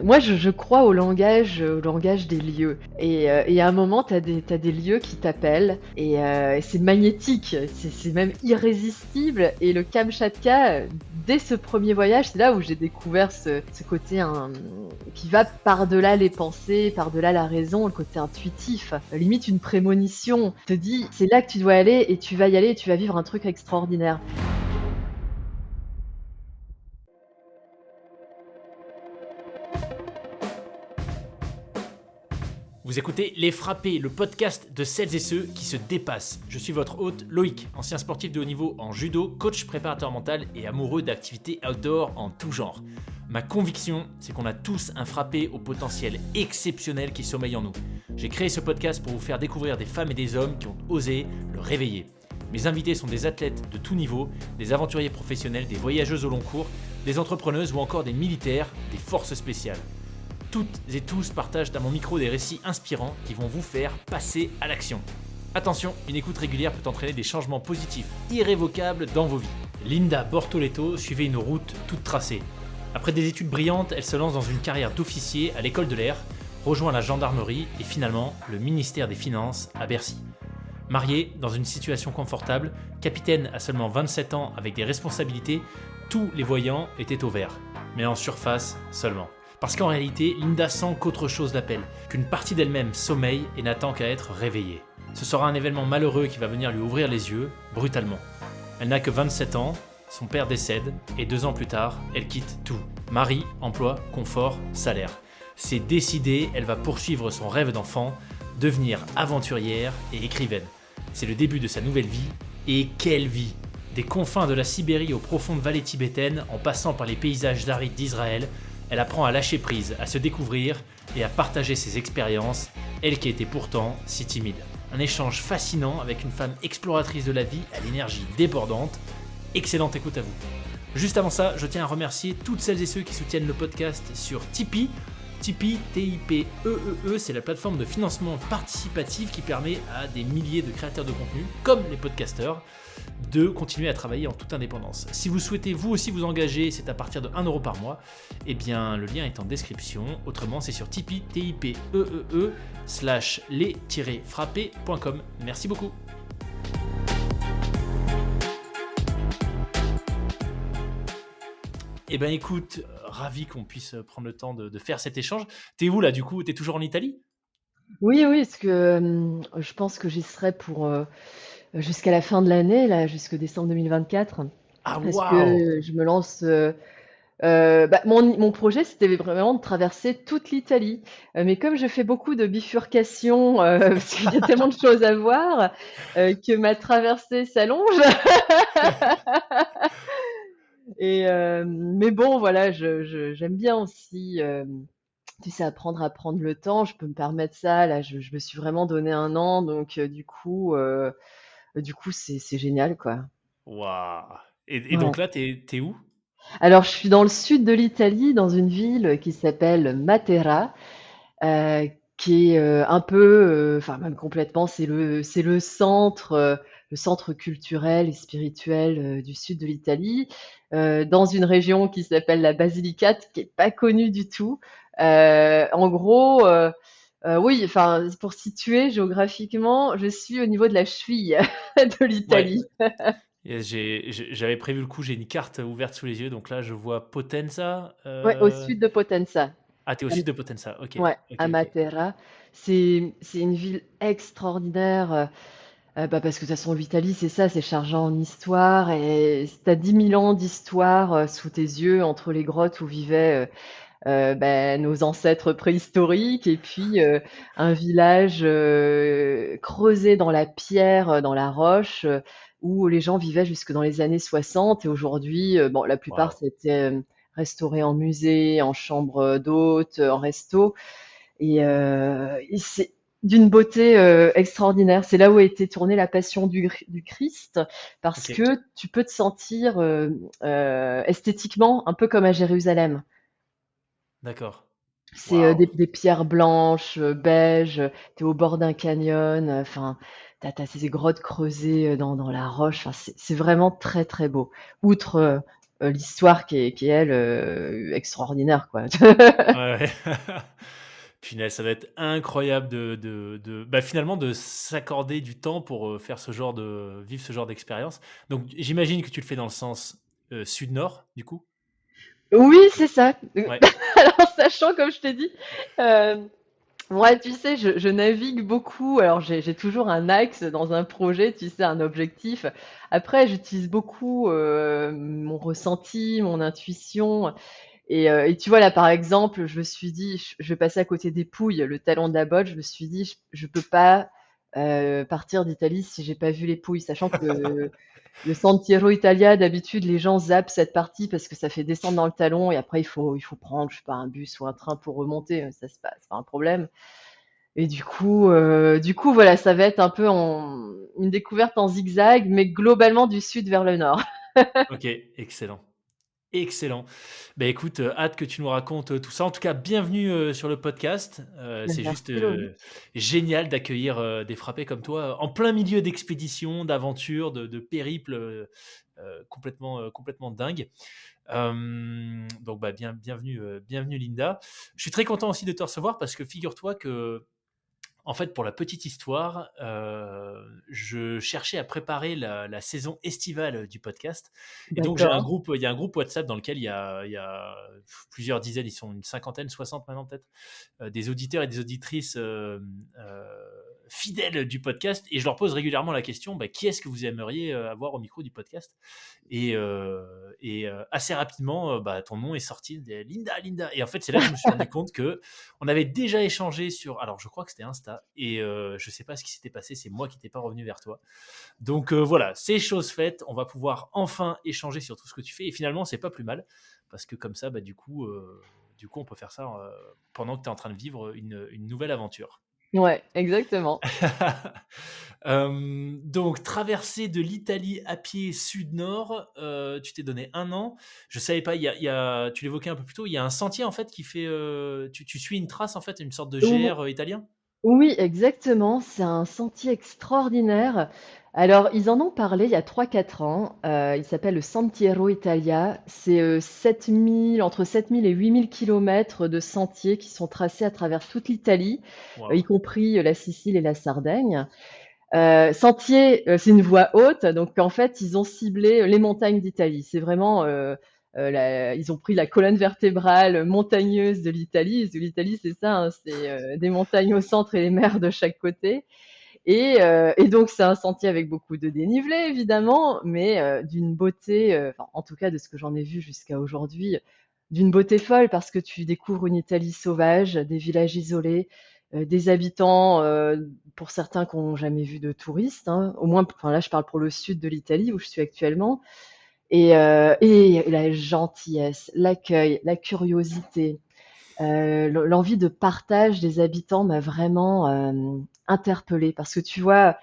Moi, je crois au langage des lieux et à un moment, t'as des lieux qui t'appellent et c'est magnétique, c'est même irrésistible et le Kamchatka, dès ce premier voyage, c'est là où j'ai découvert ce côté qui va par-delà les pensées, par-delà la raison, le côté intuitif, limite une prémonition. Te dit: «C'est là que tu dois aller et tu vas y aller et tu vas vivre un truc extraordinaire». Vous écoutez Les Frappés, le podcast de celles et ceux qui se dépassent. Je suis votre hôte Loïc, ancien sportif de haut niveau en judo, coach préparateur mental et amoureux d'activités outdoor en tout genre. Ma conviction, c'est qu'on a tous un frappé au potentiel exceptionnel qui sommeille en nous. J'ai créé ce podcast pour vous faire découvrir des femmes et des hommes qui ont osé le réveiller. Mes invités sont des athlètes de tout niveau, des aventuriers professionnels, des voyageuses au long cours, des entrepreneuses ou encore des militaires, des forces spéciales. Toutes et tous partagent à mon micro des récits inspirants qui vont vous faire passer à l'action. Attention, une écoute régulière peut entraîner des changements positifs irrévocables dans vos vies. Linda Bortoletto suivait une route toute tracée. Après des études brillantes, elle se lance dans une carrière d'officier à l'école de l'air, rejoint la gendarmerie et finalement le ministère des Finances à Bercy. Mariée, dans une situation confortable, capitaine à seulement 27 ans avec des responsabilités, tous les voyants étaient au vert. Mais en surface seulement. Parce qu'en réalité, Linda sent qu'autre chose l'appelle, qu'une partie d'elle-même sommeille et n'attend qu'à être réveillée. Ce sera un événement malheureux qui va venir lui ouvrir les yeux, brutalement. Elle n'a que 27 ans, son père décède, et 2 ans plus tard, elle quitte tout. Mari, emploi, confort, salaire. C'est décidé, elle va poursuivre son rêve d'enfant, devenir aventurière et écrivaine. C'est le début de sa nouvelle vie, et quelle vie! Des confins de la Sibérie aux profondes vallées tibétaines, en passant par les paysages arides d'Israël, elle apprend à lâcher prise, à se découvrir et à partager ses expériences, elle qui était pourtant si timide. Un échange fascinant avec une femme exploratrice de la vie à l'énergie débordante. Excellente écoute à vous. Juste avant ça, je tiens à remercier toutes celles et ceux qui soutiennent le podcast sur Tipeee. Tipeee, T-I-P-E-E-E, c'est la plateforme de financement participatif qui permet à des milliers de créateurs de contenu, comme les podcasteurs, de continuer à travailler en toute indépendance. Si vous souhaitez vous aussi vous engager, c'est à partir de 1€ par mois, eh bien le lien est en description. Autrement, c'est sur Tipeee, T-I-P-E-E-E, /les-frappés.com. Merci beaucoup. Eh ben écoute, ravi qu'on puisse prendre le temps de faire cet échange. T'es où là du coup? T'es toujours en Italie? Oui, oui, parce que, je pense que j'y serai pour, jusqu'à la fin de l'année, là, jusque décembre 2024. Ah Parce waouh! que je me lance, bah, mon projet, c'était vraiment de traverser toute l'Italie. Mais comme je fais beaucoup de bifurcations, parce qu'il y a tellement de choses à voir, que ma traversée s'allonge mais bon, voilà, j'aime bien aussi, tu sais, apprendre à prendre le temps. Je peux me permettre ça. Là, je me suis vraiment donné 1 an, donc du coup, c'est génial, quoi. Waouh! Et Ouais. donc là, t'es où? Alors, je suis dans le sud de l'Italie, dans une ville qui s'appelle Matera, qui est, un peu, enfin même complètement, le centre culturel et spirituel, du sud de l'Italie, dans une région qui s'appelle la Basilicate, qui est pas connue du tout. En gros, oui, enfin, pour situer géographiquement, je suis au niveau de la cheville de Ouais. l'Italie. Yes, j'avais prévu le coup, j'ai une carte ouverte sous les yeux, donc là je vois Potenza. Ouais, au sud de Potenza. Ah, t'es au sud de Potenza, ok. Ouais, Ok, à ok. Matera. C'est une ville extraordinaire, bah, parce que de toute façon l'Italie, c'est ça, c'est chargé en histoire et tu as 10 000 ans d'histoire, sous tes yeux, entre les grottes où vivaient, bah, nos ancêtres préhistoriques et puis, un village, creusé dans la pierre, dans la roche, où les gens vivaient jusque dans les années 60 et aujourd'hui, bon, la plupart, Waouh. ça a été, restauré en musée, en chambre, d'hôtes, en resto. Et c'est d'une beauté, extraordinaire. C'est là où a été tournée la Passion du Christ, parce Ok, que tu peux te sentir, esthétiquement un peu comme à Jérusalem. d'accord. C'est, Waouh. des pierres blanches, beiges, tu es au bord d'un canyon, enfin, tu as ces grottes creusées, dans la roche, enfin, c'est vraiment très, très beau. Outre, l'histoire qui est elle, extraordinaire, quoi. Ouais, ouais. Punaise, ça va être incroyable bah, finalement de s'accorder du temps pour, faire ce genre de vivre ce genre d'expérience. Donc j'imagine que tu le fais dans le sens, sud-nord, du coup? Oui, c'est ça. Ouais, Alors, sachant, comme je t'ai dit, euh, moi, tu sais, je navigue beaucoup. Alors, j'ai toujours un axe dans un projet, tu sais, un objectif. Après, j'utilise beaucoup mon ressenti, mon intuition. Et tu vois, là, par exemple, je me suis dit, je vais passer à côté des Pouilles, le talon de la botte. Je me suis dit, je peux pas partir d'Italie si j'ai pas vu les Pouilles, sachant que le Sentiero Italia, d'habitude, les gens zappent cette partie parce que ça fait descendre dans le talon et après, il faut prendre, je sais pas, un bus ou un train pour remonter. Ça se passe, c'est pas un problème. Et du coup, voilà, ça va être un peu une découverte en zigzag, mais globalement du sud vers le nord. OK, excellent. Excellent. Bah, écoute, hâte que tu nous racontes, tout ça. En tout cas, bienvenue, sur le podcast. C'est juste, Merci Loïc. génial d'accueillir, des frappés comme toi, en plein milieu d'expéditions, d'aventures, de périples, complètement dingues. Donc bah, bienvenue Linda. Je suis très content aussi de te recevoir parce que figure-toi que en fait, pour la petite histoire, je cherchais à préparer la saison estivale du podcast et donc D'accord. il y a un groupe WhatsApp dans lequel il y a plusieurs dizaines, ils sont une cinquantaine, 60 maintenant peut-être, des auditeurs et des auditrices, fidèles du podcast et je leur pose régulièrement la question: «Bah, qui est-ce que vous aimeriez, avoir au micro du podcast?» et assez rapidement, bah, ton nom est sorti, Linda, Linda et en fait, c'est là que je me suis rendu compte que on avait déjà échangé sur alors je crois que c'était Insta et je sais pas ce qui s'était passé, c'est moi qui n'étais pas revenu vers toi. Donc voilà, c'est chose faite, on va pouvoir enfin échanger sur tout ce que tu fais et finalement, c'est pas plus mal parce que comme ça, bah, du coup, on peut faire ça, pendant que tu es en train de vivre une nouvelle aventure. Ouais, exactement. Donc traversée de l'Italie à pied sud-nord, tu t'es donné 1 an. Je savais pas, tu l'évoquais un peu plus tôt, il y a un sentier en fait qui fait, tu suis une trace en fait, une sorte de Ou GR, italien? Oui, exactement. C'est un sentier extraordinaire. Alors, ils en ont parlé il y a 3 4 ans. Il s'appelle le Sentiero Italia. C'est 7000, entre 7000 et 8000 kilomètres de sentiers qui sont tracés à travers toute l'Italie, y Waouh! compris la Sicile et la Sardaigne. Sentier, c'est une voie haute, donc en fait, ils ont ciblé les montagnes d'Italie. C'est vraiment, ils ont pris la colonne vertébrale montagneuse de l'Italie. Parce que l'Italie, c'est ça, hein, c'est des montagnes au centre et les mers de chaque côté. Et donc, c'est un sentier avec beaucoup de dénivelé, évidemment, mais d'une beauté, enfin, en tout cas de ce que j'en ai vu jusqu'à aujourd'hui, d'une beauté folle parce que tu découvres une Italie sauvage, des villages isolés, des habitants, pour certains qui n'ont jamais vu de touristes, hein, au moins, enfin là, je parle pour le sud de l'Italie où je suis actuellement, et la gentillesse, l'accueil, la curiosité, l'envie de partage des habitants m'a vraiment interpellée parce que tu vois,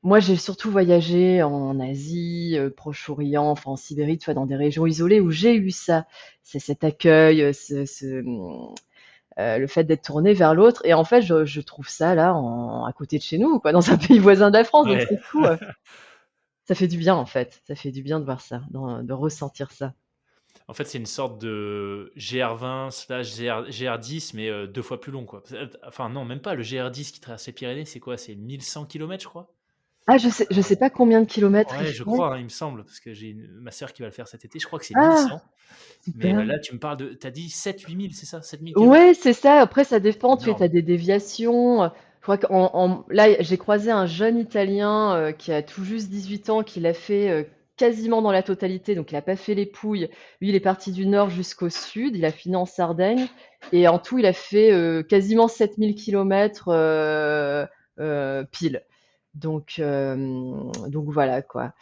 moi j'ai surtout voyagé en Asie, Proche-Orient, enfin en Sibérie, tu vois, dans des régions isolées où j'ai eu ça, c'est cet accueil, le fait d'être tourné vers l'autre. Et en fait, je trouve ça là, à côté de chez nous, quoi, dans un pays voisin de la France. Donc Ouais. c'est fou. Ça fait du bien en fait. Ça fait du bien de voir ça, de ressentir ça. En fait, c'est une sorte de GR20/GR10 mais 2 fois plus long, quoi. Enfin non, même pas, le GR10 qui traverse les Pyrénées, c'est quoi? C'est 1 100 kilomètres, je crois? Ah, je sais pas combien de kilomètres il Ouais, je fait. crois, hein, il me semble, parce que j'ai ma sœur qui va le faire cet été, je crois que c'est mille Ah, cent. Mais super. là, tu me parles de tu as dit 7 000-8 000, c'est ça? 7 000 kilomètres. Ouais, c'est ça. Après, ça dépend. Tu sais, Énorme. as des déviations. Je crois là, j'ai croisé un jeune Italien qui a tout juste 18 ans, qui l'a fait quasiment dans la totalité. Donc, il a pas fait les Pouilles. Lui, il est parti du nord jusqu'au sud. Il a fini en Sardaigne. Et en tout, il a fait quasiment 7000 kilomètres pile. Donc voilà, quoi.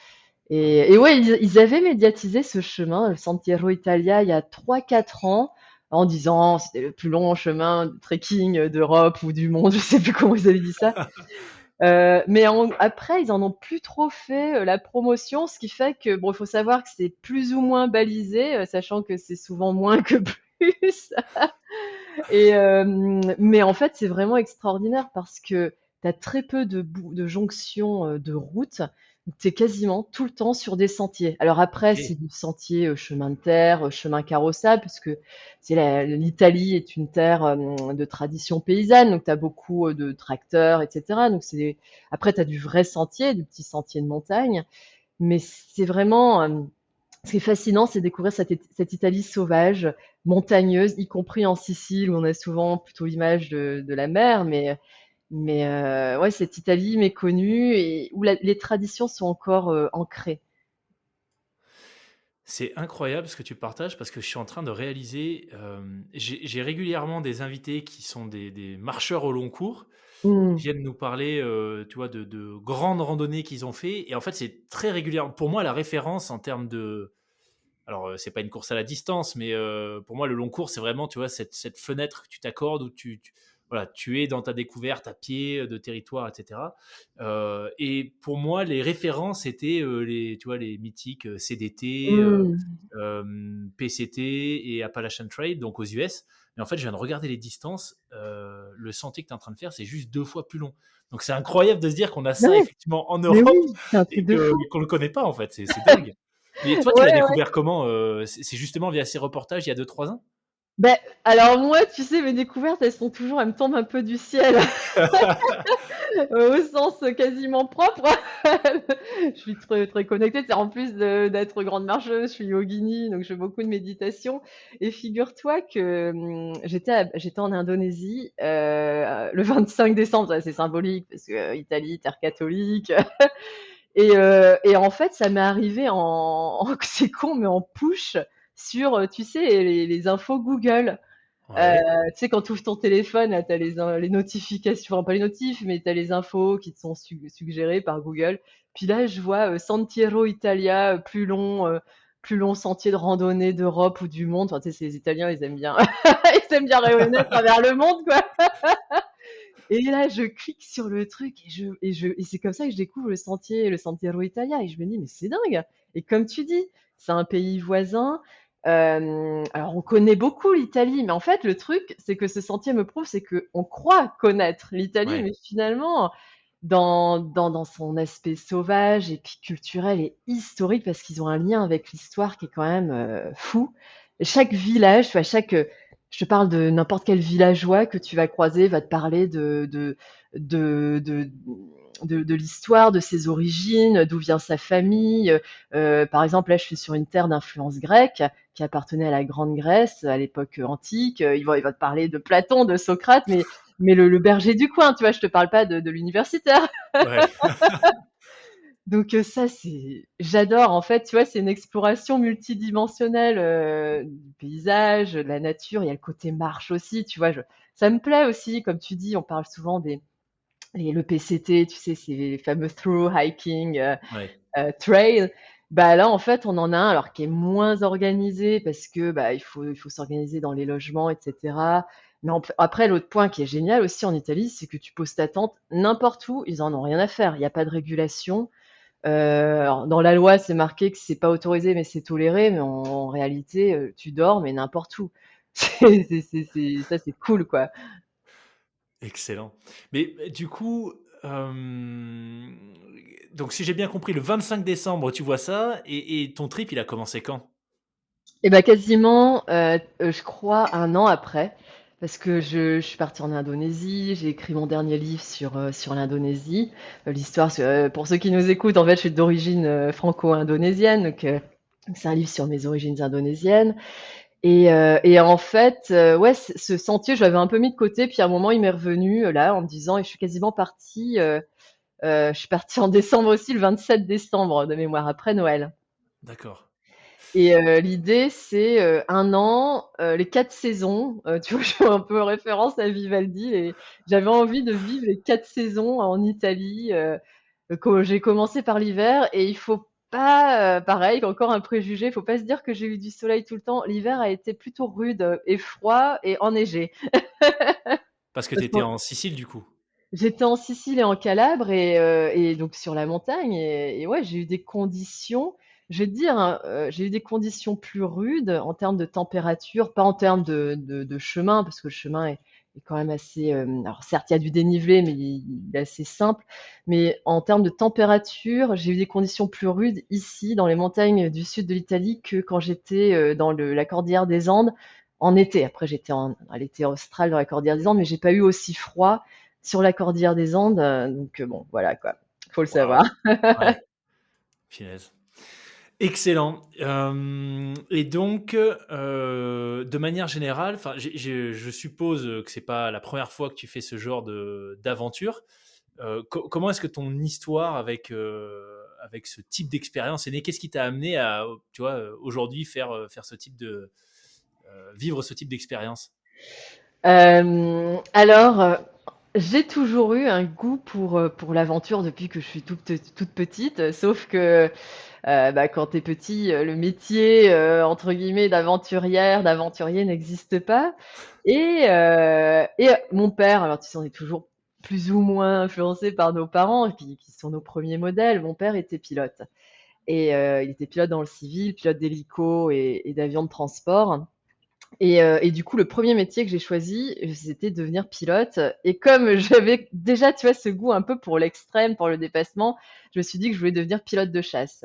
Et ouais, ils avaient médiatisé ce chemin, le Sentiero Italia, il y a 3 4 ans, en disant c'était le plus long chemin de trekking d'Europe ou du monde, je sais plus comment ils avaient dit ça. Mais après, ils en ont plus trop fait la promotion, ce qui fait que bon, il faut savoir que c'est plus ou moins balisé, sachant que c'est souvent moins que plus. Mais en fait, c'est vraiment extraordinaire parce que tu as très peu de jonctions de routes. Tu es quasiment tout le temps sur des sentiers. Alors après, OK. c'est du sentier, chemin de terre, chemin carrossable parce que c'est l'Italie est une terre, de tradition paysanne, donc tu as beaucoup, de tracteurs et cetera. Donc c'est après tu as du vrai sentier, du petit sentier de montagne, mais c'est vraiment, ce qui est fascinant, c'est découvrir cette Italie sauvage, montagneuse, y compris en Sicile où on a souvent plutôt l'image de la mer, mais ouais, cette Italie méconnue et où les traditions sont encore, ancrées. C'est incroyable ce que tu partages parce que je suis en train de réaliser, j'ai régulièrement des invités qui sont des marcheurs au long cours, qui Mmh. viennent nous parler, tu vois, de grandes randonnées qu'ils ont fait et en fait, c'est très régulièrement pour moi, la référence en termes de alors, c'est pas une course à la distance, mais pour moi, le long cours, c'est vraiment, tu vois, cette fenêtre que tu t'accordes où voilà, tu es dans ta découverte à pied de territoire, et cetera. Et pour moi, les références étaient, tu vois, les mythiques, CDT, Mmh. PCT et Appalachian Trail, donc aux US. Mais en fait, je viens de regarder les distances, le sentier que tu es en train de faire, c'est juste 2 fois plus long. Donc c'est incroyable de se dire qu'on a Bah ça ouais, effectivement en mais Europe oui, c'est un truc et de fou. qu'on ne le connaît pas, en fait, c'est dingue. Mais toi, tu l'as Ouais, ouais. découvert comment? C'est justement via ces reportages il y a 2 3 ans? Beh, alors moi, tu sais, mes découvertes, elles me tombent un peu du ciel, au sens quasiment propre. Je suis très, très connectée, tu en plus d'être grande marcheuse, je suis yogini, donc je fais beaucoup de méditation et figure-toi que, j'étais en Indonésie, le 25 décembre, ça c'est symbolique parce que, Italie, terre catholique. Et en fait, ça m'est arrivé c'est con, mais en push sur, tu sais, les infos Google. Ouais, Tu sais, quand tu ouvres ton téléphone, là, tu as les notifications, enfin pas les notifs, mais tu as les infos qui te sont suggérées par Google. Puis là, je vois, Sentiero Italia, plus long sentier de randonnée d'Europe ou du monde. Enfin, tu sais, c'est les Italiens, ils aiment bien ils aiment bien rayonner à travers le monde, quoi. Et là, je clique sur le truc et c'est comme ça que je découvre le Sentiero Italia et je me dis: «Mais c'est dingue!» Et comme tu dis, c'est un pays voisin. Alors on connaît beaucoup l'Italie, mais en fait, le truc, c'est que ce sentier me prouve, c'est qu'on croit connaître l'Italie, ouais. mais finalement, dans son aspect sauvage et puis culturel et historique, parce qu'ils ont un lien avec l'histoire qui est quand même, fou. Chaque village, tu vois, je te parle de n'importe quel villageois que tu vas croiser, va te parler de de de l'histoire, de ses origines, d'où vient sa famille. Par exemple, là, je suis sur une terre d'influence grecque qui appartenait à la Grande Grèce à l'époque antique. Il va te parler de Platon, de Socrate, mais le berger du coin, tu vois, je te parle pas de l'universitaire. Ouais. Donc ça, j'adore en fait, tu vois, c'est une exploration multidimensionnelle, du paysage, de la nature. Il y a le côté marche aussi, tu vois? Ça me plaît aussi, comme tu dis, on parle souvent le PCT, tu sais, c'est les fameux through hiking, Ouais. trail. Bah, là, en fait, on en a un alors qui est moins organisé parce que, bah, il faut s'organiser dans les logements et cetera. Mais après, l'autre point qui est génial aussi en Italie, c'est que tu poses ta tente n'importe où, ils en ont rien à faire. Il y a pas de régulation. Alors dans la loi, c'est marqué que c'est pas autorisé, mais c'est toléré, mais en réalité, tu dors, mais n'importe où. Ça, c'est cool, quoi. Excellent. Mais du coup, donc si j'ai bien compris, le 25 décembre, tu vois ça et ton trip, il a commencé quand? Et bah, quasiment, je crois 1 an après, parce que je suis partie en Indonésie, j'ai écrit mon dernier livre sur l'Indonésie. Pour ceux qui nous écoutent, en fait, je suis d'origine, franco-indonésienne, donc c'est un livre sur mes origines indonésiennes. Et en fait, ouais, ce sentier, je l'avais un peu mis de côté, puis à un moment, il m'est revenu, là, en me disant et je suis quasiment partie, je suis partie en décembre aussi, le 27 décembre de mémoire, après Noël. D'accord. Et l'idée, c'est, 1 an, les 4 saisons, tu vois? Je fais un peu référence à Vivaldi et j'avais envie de vivre les 4 saisons en Italie, co j'ai commencé par l'hiver et il faut pas, pareil, encore un préjugé, il faut pas se dire que j'ai eu du soleil tout le temps. L'hiver a été plutôt rude, et froid et enneigé. Parce que tu Parce étais que en Sicile, du coup? j'étais en Sicile et en Calabre et donc sur la montagne et ouais, j'ai eu des conditions, je vais te dire, hein, j'ai eu des conditions plus rudes en termes de température, pas en termes de chemin parce que le chemin est quand même assez. Alors certes, il y a du dénivelé, mais il est assez simple. Mais en termes de température, j'ai eu des conditions plus rudes ici, dans les montagnes du sud de l'Italie, que quand j'étais dans la cordillère des Andes en été. Après, j'étais à l'été austral dans la cordillère des Andes, mais j'ai pas eu aussi froid sur la cordillère des Andes. Donc bon, voilà quoi, faut le savoir. Waouh. Ouais, punaise. Excellent. Et donc, de manière générale, enfin, je suppose que c'est pas la première fois que tu fais ce genre d'aventure. Comment est-ce que ton histoire avec ce type d'expérience est née? Qu'est-ce qui t'a amené à, tu vois, aujourd'hui faire ce type vivre ce type d'expérience? Alors, j'ai toujours eu un goût pour l'aventure depuis que je suis toute petite, sauf que bah, quand tu es petit, le métier, entre guillemets «d'aventurière», d'aventurier n'existe pas et mon père, alors tu sais, on est toujours plus ou moins influencé par nos parents qui sont nos premiers modèles. Mon père était pilote et il était pilote dans le civil, pilote d'hélico et d'avions de transport et du coup, le premier métier que j'ai choisi, c'était de devenir pilote et comme j'avais déjà, tu vois, ce goût un peu pour l'extrême, pour le dépassement, je me suis dit que je voulais devenir pilote de chasse.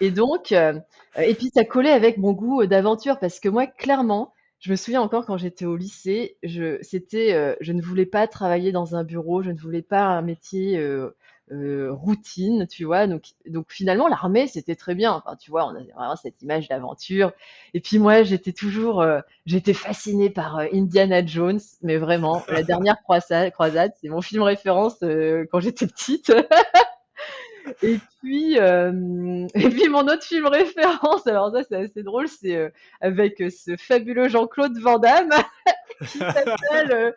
Et donc, et puis ça collait avec mon goût, d'aventure parce que moi, clairement, je me souviens encore quand j'étais au lycée, je ne voulais pas travailler dans un bureau, je ne voulais pas un métier, routine, tu vois? Donc finalement l'armée, c'était très bien. Enfin, tu vois, on avait vraiment cette image d'aventure et puis moi, j'étais fascinée par, Indiana Jones, mais vraiment, La Dernière Croisade, c'est mon film référence, quand j'étais petite. Et puis mon autre film référence, alors ça c'est assez drôle, c'est avec ce fabuleux Jean-Claude Van Damme qui s'appelle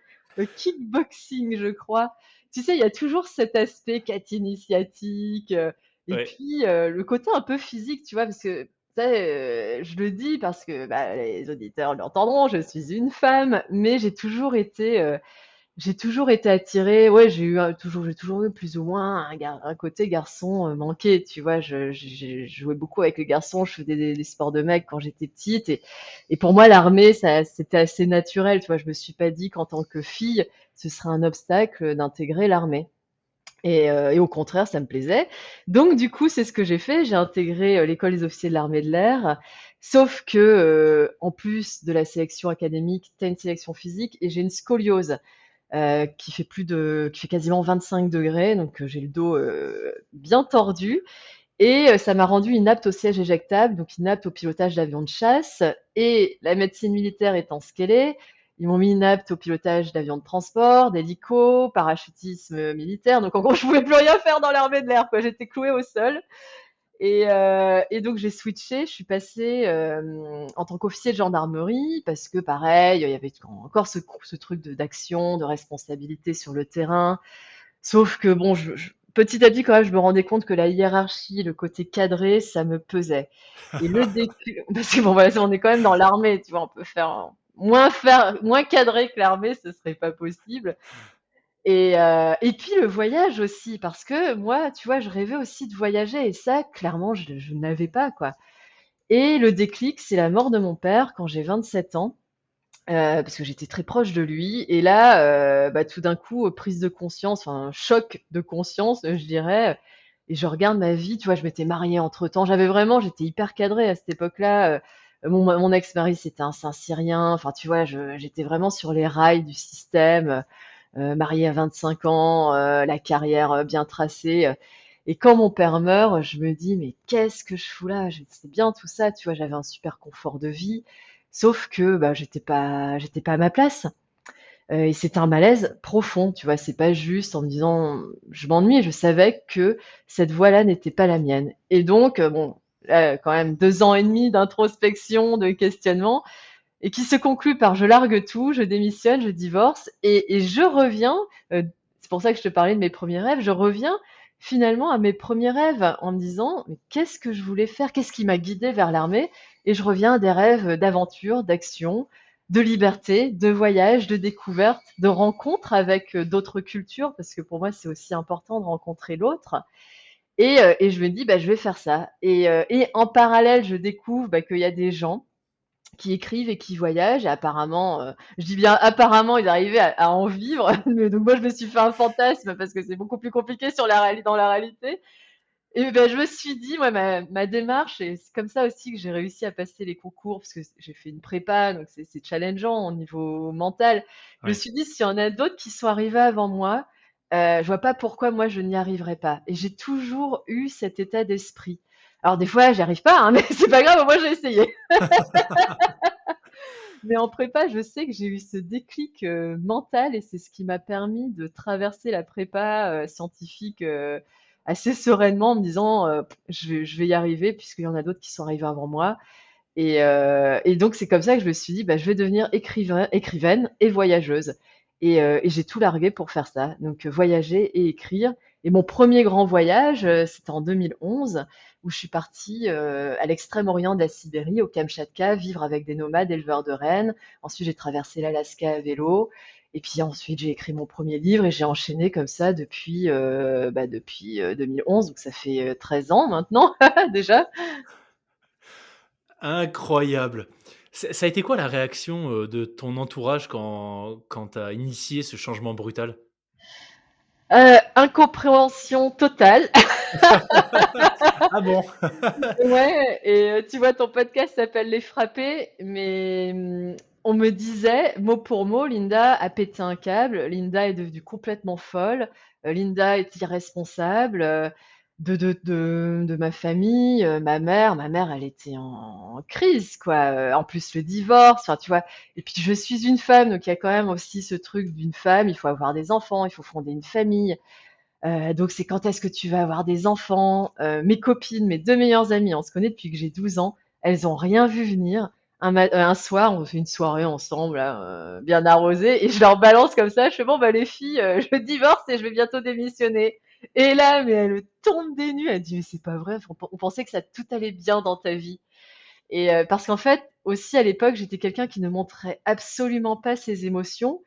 Kickboxing, je crois. Tu sais, il y a toujours cet aspect quête initiatique et Ouais. puis le côté un peu physique, tu vois, parce que ça, je le dis parce que bah, les auditeurs l'entendront, je suis une femme, mais j'ai toujours été attirée, ouais, j'ai toujours eu plus ou moins un côté garçon manqué, tu vois. J'ai joué beaucoup avec les garçons, je faisais des sports de mecs quand j'étais petite et pour moi l'armée, ça, c'était assez naturel, tu vois. Je me suis pas dit qu'en tant que fille, ce serait un obstacle d'intégrer l'armée. Et au contraire, ça me plaisait. Donc du coup, c'est ce que j'ai fait. J'ai intégré l'école des officiers de l'armée de l'air. Sauf que, en plus de la sélection académique, tu as une sélection physique et j'ai une scoliose qui fait quasiment 25 degrés, donc j'ai le dos bien tordu et ça m'a rendu inapte au siège éjectable, donc inapte au pilotage d'avions de chasse et la médecine militaire étant ce qu'elle est, ils m'ont mis inapte au pilotage d'avions de transport, d'hélicos, parachutisme militaire, donc en gros je pouvais plus rien faire dans l'armée de l'air, quoi. J'étais clouée au sol et donc j'ai switché, je suis passée en tant qu'officier de gendarmerie parce que pareil, il y avait encore ce truc d'action, de responsabilité sur le terrain. Sauf que bon, petit à petit quand même, je me rendais compte que la hiérarchie, le côté cadré, ça me pesait. Et le déclic, parce que bon, voilà, on est quand même dans l'armée, tu vois, on peut faire moins cadré que l'armée, ce serait pas possible. Et puis le voyage aussi, parce que moi, tu vois, je rêvais aussi de voyager et ça, clairement, je n'avais pas, quoi. Et le déclic, c'est la mort de mon père quand j'ai 27 ans, parce que j'étais très proche de lui. Et là, bah, tout d'un coup, prise de conscience, enfin, un choc de conscience, je dirais. Et je regarde ma vie, tu vois, je m'étais mariée entre-temps. J'étais hyper cadrée à cette époque-là. Mon ex-mari, c'était un Saint-Syrien. Enfin, tu vois, j'étais vraiment sur les rails du système mariée à 25 ans, la carrière bien tracée. Et quand mon père meurt, je me dis, mais qu'est-ce que je fous là? C'est bien tout ça, tu vois, j'avais un super confort de vie, sauf que bah, j'étais pas à ma place. Et c'était un malaise profond, tu vois, c'est pas juste en me disant, je m'ennuie, je savais que cette voie-là n'était pas la mienne. Et donc, bon, là, quand même 2 ans et demi d'introspection, de questionnement, et qui se conclut par je largue tout, je démissionne, je divorce et je reviens. C'est pour ça que je te parlais de mes premiers rêves. Je reviens finalement à mes premiers rêves en me disant mais qu'est-ce que je voulais faire, qu'est-ce qui m'a guidée vers l'armée et je reviens à des rêves d'aventure, d'action, de liberté, de voyage, de découverte, de rencontre avec d'autres cultures parce que pour moi c'est aussi important de rencontrer l'autre. Et je me dis bah je vais faire ça et en parallèle je découvre bah, qu'il y a des gens qui écrivent et qui voyagent et apparemment, je dis bien apparemment, ils arrivaient à en vivre. Mais donc moi, je me suis fait un fantasme parce que c'est beaucoup plus compliqué dans la réalité. Et ben, je me suis dit, moi, ma démarche, et c'est comme ça aussi que j'ai réussi à passer les concours, parce que j'ai fait une prépa, donc c'est challengeant au niveau mental. Je me Ouais. suis dit, s'il y en a d'autres qui sont arrivés avant moi, je vois pas pourquoi moi je n'y arriverai pas. Et j'ai toujours eu cet état d'esprit. Alors des fois, j'y arrive pas, hein, mais c'est pas grave, au moins j'ai essayé. Mais en prépa, je sais que j'ai eu ce déclic mental et c'est ce qui m'a permis de traverser la prépa scientifique assez sereinement en me disant je vais y arriver puisqu'il y en a d'autres qui sont arrivés avant moi. Et donc c'est comme ça que je me suis dit bah, je vais devenir écrivaine et voyageuse. Et j'ai tout largué pour faire ça. Donc voyager et écrire. Et mon premier grand voyage, c'était en 2011 où je suis partie à l'extrême orient de la Sibérie, au Kamtchatka, vivre avec des nomades éleveurs de rennes. Ensuite, j'ai traversé l'Alaska à vélo. Et puis ensuite, j'ai écrit mon premier livre et j'ai enchaîné comme ça depuis 2011. Donc ça fait 13 ans maintenant déjà. Incroyable. Ça a été quoi la réaction, de ton entourage quand tu as initié ce changement brutal? Incompréhension totale. Ah bon? Ouais, et tu vois, ton podcast s'appelle Les Frappés, mais on me disait mot pour mot, Linda a pété un câble, Linda est devenue complètement folle, Linda est irresponsable, de ma famille, ma mère, elle était en crise, quoi. En plus, le divorce, enfin, tu vois. Et puis, je suis une femme, donc il y a quand même aussi ce truc d'une femme, il faut avoir des enfants, il faut fonder une famille. Donc c'est quand est-ce que tu vas avoir des enfants? Mes copines, mes 2 meilleures amies, on se connaît depuis que j'ai 12 ans, elles ont rien vu venir. Un soir, on fait une soirée ensemble là, bien arrosée et je leur balance comme ça, je fais: «Bon bah les filles, je divorce et je vais bientôt démissionner». Et là, mais elles tombent des nues, elles disent: «Mais c'est pas vrai, on pensait que ça tout allait bien dans ta vie». Et parce qu'en fait, aussi à l'époque, j'étais quelqu'un qui ne montrait absolument pas ses émotions.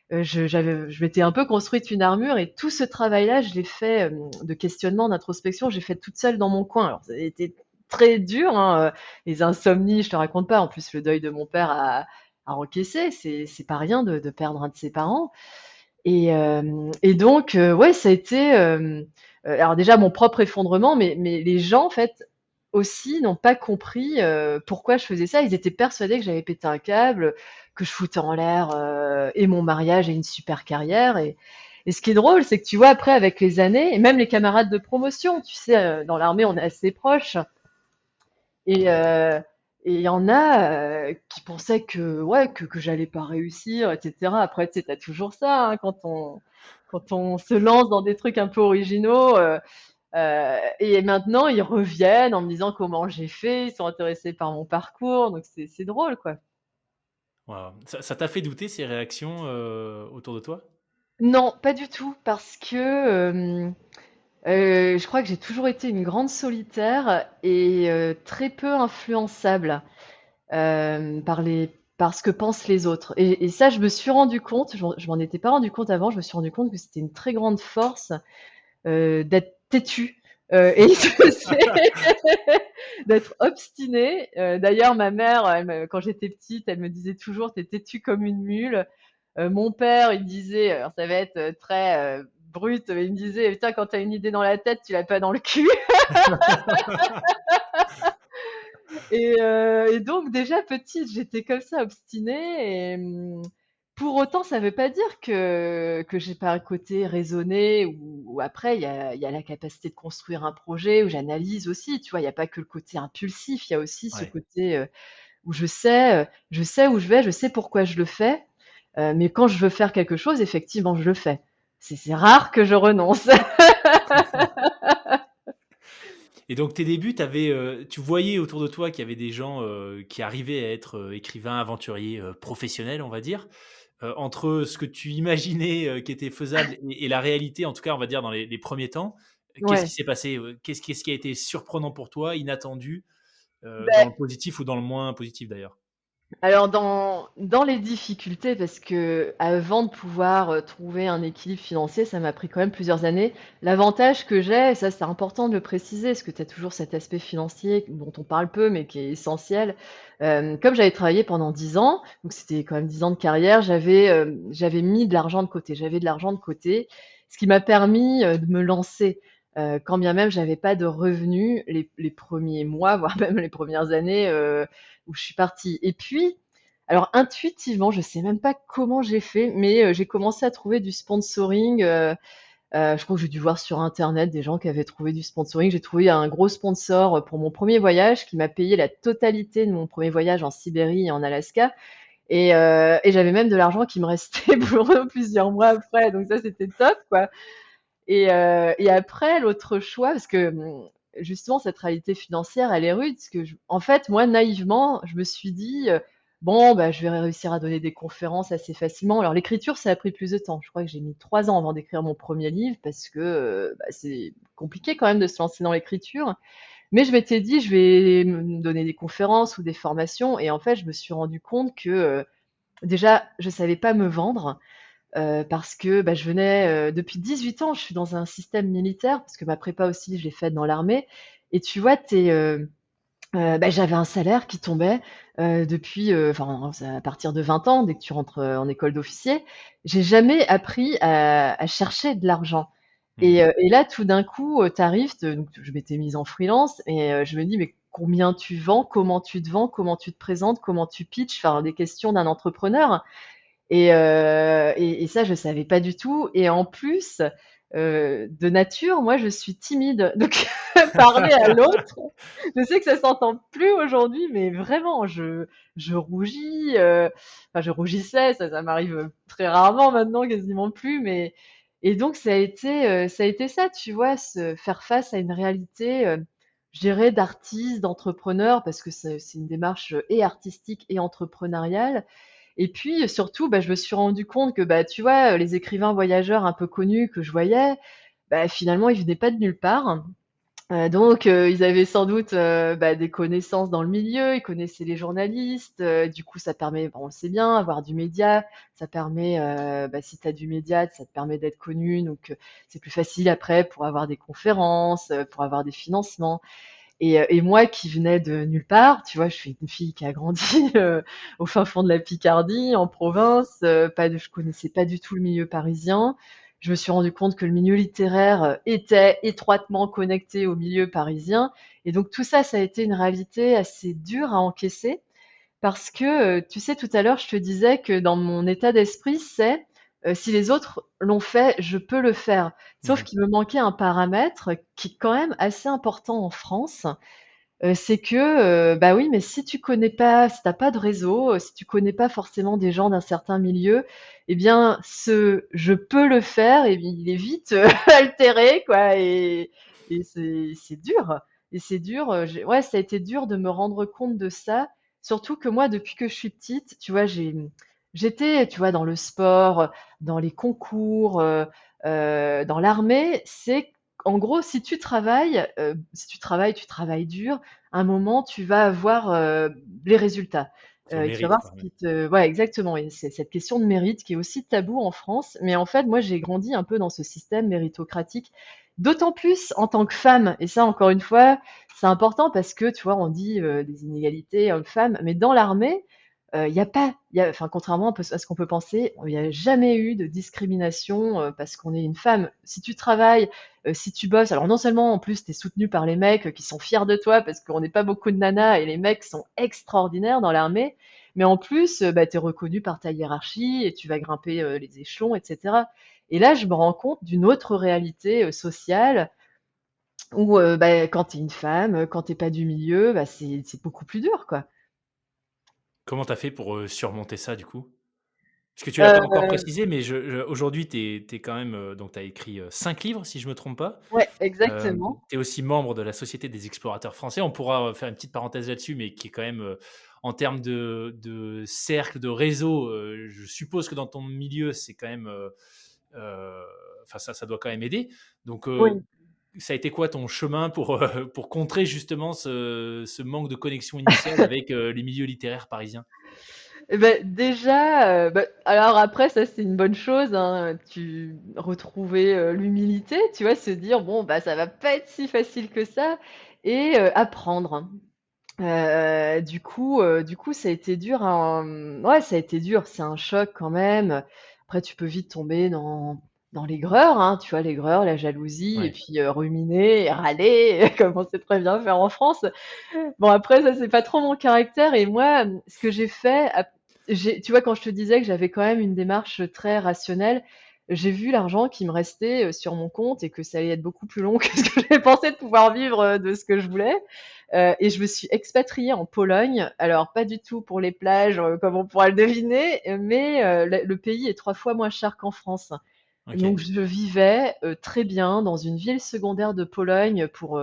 Je m'étais un peu construite une armure et tout ce travail-là, je l'ai fait, de questionnement, d'introspection, j'ai fait toute seule dans mon coin. Alors ça a été très dur, hein, les insomnies, je te raconte pas. En plus, le deuil de mon père à encaisser, c'est pas rien de perdre un de ses parents. Et donc ouais, ça a été, alors déjà mon propre effondrement, mais les gens, en fait, aussi n'ont pas compris, pourquoi je faisais ça. Ils étaient persuadés que j'avais pété un câble, que je foutais en l'air, et mon mariage et une super carrière. Et ce qui est drôle, c'est que tu vois, après, avec les années, et même les camarades de promotion, tu sais, dans l'armée, on est assez proches. Et il y en a qui pensaient que ouais que j'allais pas réussir, etc. Après, tu sais, t'as toujours ça hein, quand on se lance dans des trucs un peu originaux. Et maintenant, ils reviennent en me disant comment j'ai fait. Ils sont intéressés par mon parcours, donc c'est drôle, quoi. Waouh, ça t'a fait douter ces réactions, autour de toi? Non, pas du tout, parce que je crois que j'ai toujours été une grande solitaire et très peu influençable. Par ce que pensent les autres. Et ça, je me suis rendu compte, je m'en étais pas rendu compte avant, je me suis rendu compte que c'était une très grande force d'être têtu. Et d'être obstinée. D'ailleurs, ma mère, quand j'étais petite, elle me disait toujours, t'es têtu comme une mule. Mon père, il me disait, alors ça va être très brut, mais il me disait, putain, quand t'as une idée dans la tête, tu l'as pas dans le cul. Et donc déjà petite, j'étais comme ça obstinée et pour autant, ça veut pas dire que j'ai pas un côté raisonné ou après il y a la capacité de construire un projet où j'analyse aussi, tu vois? Il y a pas que le côté impulsif, il y a aussi ce Ouais. côté, où je sais où je vais, je sais pourquoi je le fais, mais quand je veux faire quelque chose, effectivement, je le fais. C'est rare que je renonce. Et donc tes débuts, tu voyais autour de toi qu'il y avait des gens, qui arrivaient à être, écrivains, aventuriers, professionnels, on va dire. Entre ce que tu imaginais, qui était faisable et la réalité, en tout cas, on va dire dans les premiers temps, qu'est-ce qui Ouais. s'est passé? Qu'est-ce qui a été surprenant pour toi, inattendu, dans Beh le positif ou dans le moins positif d'ailleurs? Alors dans les difficultés, parce qu'avant de pouvoir, trouver un équilibre financier, ça m'a pris quand même plusieurs années. L'avantage que j'ai, et ça c'est important de le préciser, parce que tu as toujours cet aspect financier dont on parle peu, mais qui est essentiel. Comme j'avais travaillé pendant 10 ans, donc c'était quand même 10 ans de carrière, j'avais mis de l'argent de côté. J'avais de l'argent de côté, ce qui m'a permis, de me lancer, quand bien même j'avais pas de revenus les 1ers mois, voire même les premières années, où je suis partie. Et puis, alors intuitivement, je sais même pas comment j'ai fait, mais j'ai commencé à trouver du sponsoring. Je crois que j'ai dû voir sur internet des gens qui avaient trouvé du sponsoring. J'ai trouvé un gros sponsor pour mon premier voyage qui m'a payé la totalité de mon premier voyage en Sibérie et en Alaska. Et j'avais même de l'argent qui me restait pour plusieurs mois après. Donc ça, c'était top, quoi. Et après, l'autre choix, parce que justement, cette réalité financière, elle est rude. Parce que, en fait, moi, naïvement, je me suis dit, bon, bah, je vais réussir à donner des conférences assez facilement. Alors, l'écriture, ça a pris plus de temps. Je crois que j'ai mis 3 ans avant d'écrire mon premier livre parce que bah, c'est compliqué quand même de se lancer dans l'écriture. Mais je m'étais dit, je vais me donner des conférences ou des formations. Et en fait, je me suis rendu compte que déjà, je savais pas me vendre. Parce que, bah, je venais, depuis 18 ans, je suis dans un système militaire, parce que ma prépa aussi, je l'ai faite dans l'armée. Et tu vois, bah, j'avais un salaire qui tombait, depuis, enfin, à partir de 20 ans, dès que tu rentres, en école d'officier. J'ai jamais appris à chercher de l'argent. Mmh. Et là, tout d'un coup, tu arrives, donc je m'étais mise en freelance et je me dis: «Mais combien tu vends? Comment tu te vends? Comment tu te présentes? Comment tu pitches?» Enfin, des questions d'un entrepreneur. Et ça, je savais pas du tout. Et en plus, de nature, moi, je suis timide. Donc parler à l'autre, je sais que ça s'entend plus aujourd'hui, mais vraiment, je rougis, enfin, je rougissais, ça m'arrive très rarement maintenant, quasiment plus. Mais et donc ça a été ça, tu vois? Se faire face à une réalité, je dirais d'artiste, d'entrepreneur, parce que c'est une démarche, et artistique et entrepreneuriale. Et puis surtout, bah, je me suis rendu compte que, bah, tu vois, les écrivains voyageurs un peu connus que je voyais, bah, finalement, ils venaient pas de nulle part. Donc ils avaient sans doute, bah, des connaissances dans le milieu, ils connaissaient les journalistes, du coup ça permet, bon, on le sait bien, avoir du média, ça permet, bah, si tu as du média, ça te permet d'être connu, donc c'est plus facile après pour avoir des conférences, pour avoir des financements. Et moi qui venais de nulle part, tu vois, je suis une fille qui a grandi au fin fond de la Picardie, en province, je connaissais pas du tout le milieu parisien. Je me suis rendu compte que le milieu littéraire était étroitement connecté au milieu parisien. Et donc tout ça, ça a été une réalité assez dure à encaisser. Parce que, tu sais, tout à l'heure, je te disais que dans mon état d'esprit, c'est, si les autres l'ont fait, je peux le faire. Sauf Mmh. qu'il me manquait un paramètre qui est quand même assez important en France, c'est que, bah, oui, mais si tu connais pas, si tu as pas de réseau, si tu connais pas forcément des gens d'un certain milieu, eh bien, ce «je peux le faire» et bien, il est vite, altéré, quoi. Et c'est dur. Et c'est dur, j'ai ouais, ça a été dur de me rendre compte de ça. Surtout que moi, depuis que je suis petite, tu vois, j'étais, tu vois, dans le sport, dans les concours, dans l'armée. C'est en gros, si tu travailles, tu travailles dur, à un moment, tu vas avoir, les résultats. Sur le Tu vas mérite, voir quoi, ce ouais. qui te ouais, exactement. Et c'est cette question de mérite qui est aussi tabou en France. Mais en fait, moi, j'ai grandi un peu dans ce système méritocratique, d'autant plus en tant que femme. Et ça, encore une fois, c'est important parce que, tu vois, on dit, des inégalités hommes-femmes, mais dans l'armée, il y a pas il y a enfin, contrairement à ce qu'on peut penser, il y a jamais eu de discrimination, parce qu'on est une femme. Si tu travailles, si tu bosses, alors non seulement en plus tu es soutenue par les mecs, qui sont fiers de toi parce qu'on n'est pas beaucoup de nanas et les mecs sont extraordinaires dans l'armée, mais en plus, bah, tu es reconnue par ta hiérarchie et tu vas grimper, les échelons, et cetera. Et là, je me rends compte d'une autre réalité, sociale où, bah, quand tu es une femme, quand tu es pas du milieu, bah, c'est beaucoup plus dur, quoi. Comment tu as fait pour, surmonter ça, du coup? Parce que tu l'as pas encore Heu, précisé, mais je aujourd'hui, tu es quand même, donc tu as écrit, 5 livres, si je me trompe pas. ouais, exactement. Tu es aussi membre de la Société des explorateurs français. On pourra, faire une petite parenthèse là-dessus, mais qui est quand même, en termes de cercle, de réseau, je suppose que dans ton milieu, c'est quand même, heu, enfin ça doit quand même aider. Donc, Oui. ça a été quoi ton chemin pour contrer justement ce manque de connexion initiale avec, les milieux littéraires parisiens? Déjà, alors après ça c'est une bonne chose, hein, tu retrouver, l'humilité, tu vois? Se dire: «Bon, bah, ça va pas être si facile que ça» et apprendre. Du coup, ça a été dur, ouais, ça a été dur, c'est un choc quand même. Après, tu peux vite tomber dans l'aigreur, hein, tu vois? L'aigreur, la jalousie et Ouais. puis, ruminer et râler comme on sait très bien faire en France. Bon après ça, c'est pas trop mon caractère et moi, ce que j'ai fait ap j'ai tu vois, quand je te disais que j'avais quand même une démarche très rationnelle, j'ai vu l'argent qui me restait, sur mon compte et que ça allait être beaucoup plus long que ce que j'avais pensé de pouvoir vivre, de ce que je voulais. Et je me suis expatriée en Pologne. Alors pas du tout pour les plages, comme on pourra le deviner, mais le pays est 3 fois moins cher qu'en France. Donc OK. je vivais, très bien dans une ville secondaire de Pologne pour,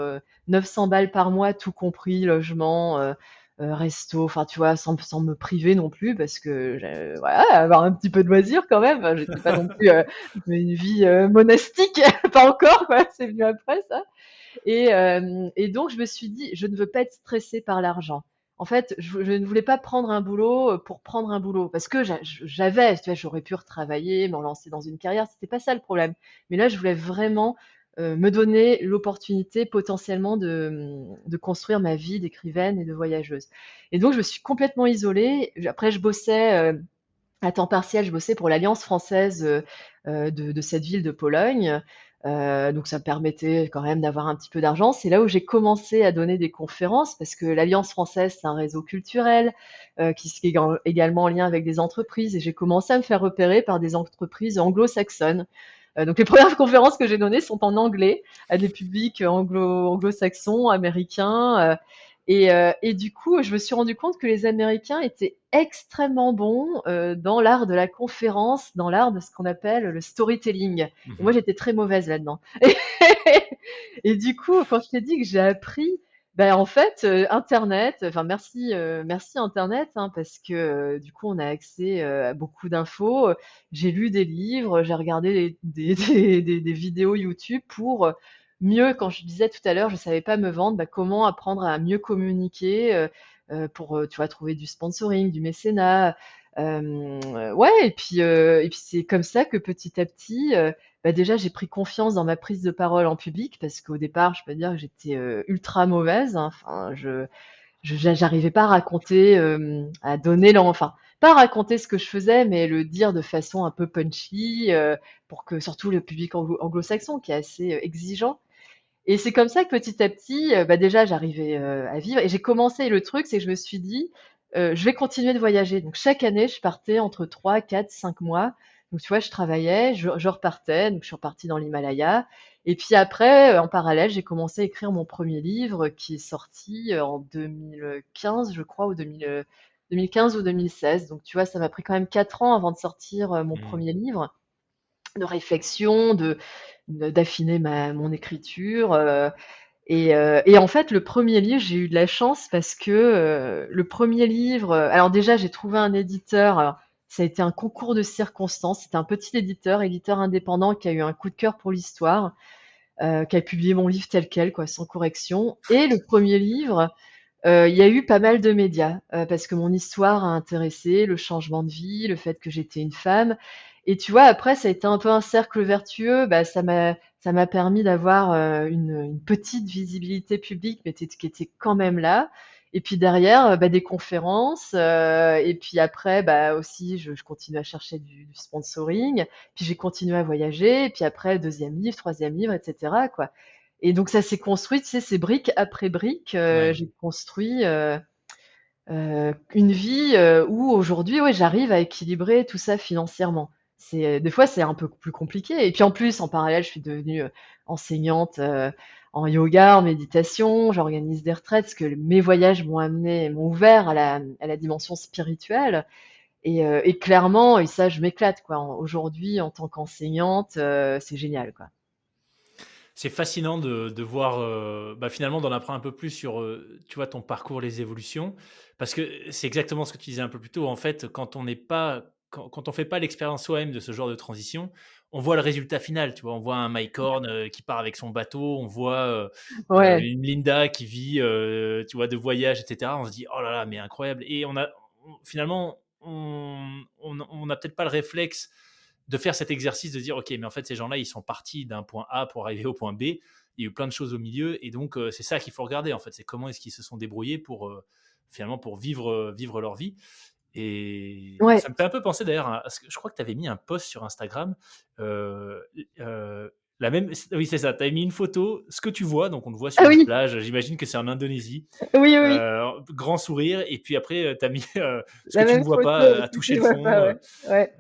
900 balles par mois, tout compris, logement, resto, enfin tu vois? Sans me priver non plus parce que voilà, avoir un petit peu de loisirs quand même. J'étais pas non plus, une vie, monastique, pas encore quoi, c'est venu après ça. Et donc je me suis dit: «Je ne veux pas être stressée par l'argent». En fait, je ne voulais pas prendre un boulot, pour prendre un boulot parce que j'avais, tu vois, j'aurais pu retravailler, me relancer dans une carrière, c'était pas ça le problème. Mais là, je voulais vraiment, me donner l'opportunité potentiellement de construire ma vie d'écrivaine et de voyageuse. Et donc je me suis complètement isolée. Après je bossais, à temps partiel, je bossais pour l'Alliance française, de cette ville de Pologne. Donc ça me permettait quand même d'avoir un petit peu d'argent. C'est là où j'ai commencé à donner des conférences parce que l'Alliance française, c'est un réseau culturel, qui est également en lien avec des entreprises et j'ai commencé à me faire repérer par des entreprises anglo-saxonnes. Donc les premières conférences que j'ai données sont en anglais à des publics anglo-saxons, américains. Et du coup, je me suis rendu compte que les Américains étaient extrêmement bons dans l'art de la conférence, dans l'art de ce qu'on appelle le storytelling. Et moi, Mmh. j'étais très mauvaise là-dedans. Et du coup, quand je t'ai dit que j'ai appris, ben en fait, Internet, enfin merci Internet, hein, parce que du coup, on a accès à beaucoup d'infos. J'ai lu des livres, j'ai regardé des vidéos YouTube pour mieux, quand je disais tout à l'heure, je savais pas me vendre, bah, comment apprendre à mieux communiquer pour, tu vois, trouver du sponsoring, du mécénat. Ouais, et puis c'est comme ça que petit à petit, bah, déjà j'ai pris confiance dans ma prise de parole en public parce qu'au départ, je peux dire que j'étais ultra mauvaise, hein. Enfin, j'arrivais pas à raconter, à donner enfin, pas à raconter ce que je faisais, mais le dire de façon un peu punchy, pour que surtout le public anglo-saxon qui est assez exigeant. Et c'est comme ça que petit à petit, bah, déjà j'arrivais, à vivre et j'ai commencé le truc, c'est que je me suis dit: «Je vais continuer de voyager». Donc chaque année, je partais entre 3, 4, 5 mois. Donc tu vois, je travaillais, je repartais, donc je suis repartie dans l'Himalaya et puis après, en parallèle, j'ai commencé à écrire mon premier livre qui est sorti, en 2015, je crois, ou 2015 ou 2016. Donc tu vois, ça m'a pris quand même 4 ans avant de sortir, mon Mmh. premier livre de réflexion, d'affiner mon écriture. Et en fait, le premier livre, j'ai eu de la chance parce que le premier livre, alors déjà, j'ai trouvé un éditeur. Alors, ça a été un concours de circonstances. C'était un petit éditeur indépendant qui a eu un coup de cœur pour l'histoire, qui a publié mon livre tel quel, quoi, sans correction. Et le premier livre, il y a eu pas mal de médias, parce que mon histoire a intéressé, le changement de vie, le fait que j'étais une femme. Et tu vois, après, ça a été un peu un cercle vertueux. Bah, ça m'a permis d'avoir, une petite visibilité publique, mais qui était quand même là. Et puis derrière, bah, des conférences, et puis après, bah, aussi je continue à chercher du sponsoring. Puis j'ai continué à voyager et puis après deuxième livre, troisième livre et cetera, quoi. Et donc ça s'est construit, tu sais, c'est brique après brique, Ouais. j'ai construit, une vie, où aujourd'hui, ouais, j'arrive à équilibrer tout ça financièrement. Des fois, c'est un peu plus compliqué et puis en plus, en parallèle, je suis devenue, enseignante, en yoga, en méditation. J'organise des retraites parce que mes voyages m'ont ouvert à la dimension spirituelle et clairement et ça, je m'éclate, quoi. Aujourd'hui, en tant qu'enseignante, c'est génial, quoi. C'est fascinant de voir, bah, finalement d'en apprendre un peu plus sur, tu vois, ton parcours, les évolutions. Parce que c'est exactement ce que tu disais un peu plus tôt. En fait, quand on fait pas l'expérience soi-même de ce genre de transition, on voit le résultat final, tu vois? On voit un Mike Horn, qui part avec son bateau, on voit, Ouais. une Linda qui vit, tu vois, de voyage et cetera. On se dit: «Oh là là, mais incroyable» et finalement, on n'a peut-être pas le réflexe de faire cet exercice de dire, ok, mais en fait, ces gens-là, ils sont partis d'un point A pour arriver au point B. Il y a eu plein de choses au milieu. Et donc, c'est ça qu'il faut regarder, en fait. C'est comment est-ce qu'ils se sont débrouillés pour, finalement, pour vivre leur vie. Et Ouais. ça me fait un peu penser d'ailleurs à ce que je crois que tu avais mis un post sur Instagram. euh, la même, oui, c'est ça. Tu avais mis une photo, ce que tu vois. Donc, on le voit Ah sur une oui, plage. J'imagine que c'est en Indonésie. oui, oui, oui. Grand sourire. Et puis après, tu as mis ce que La tu ne même vois photo, pas à si toucher tu le vois pas, fond. ouais. Ouais.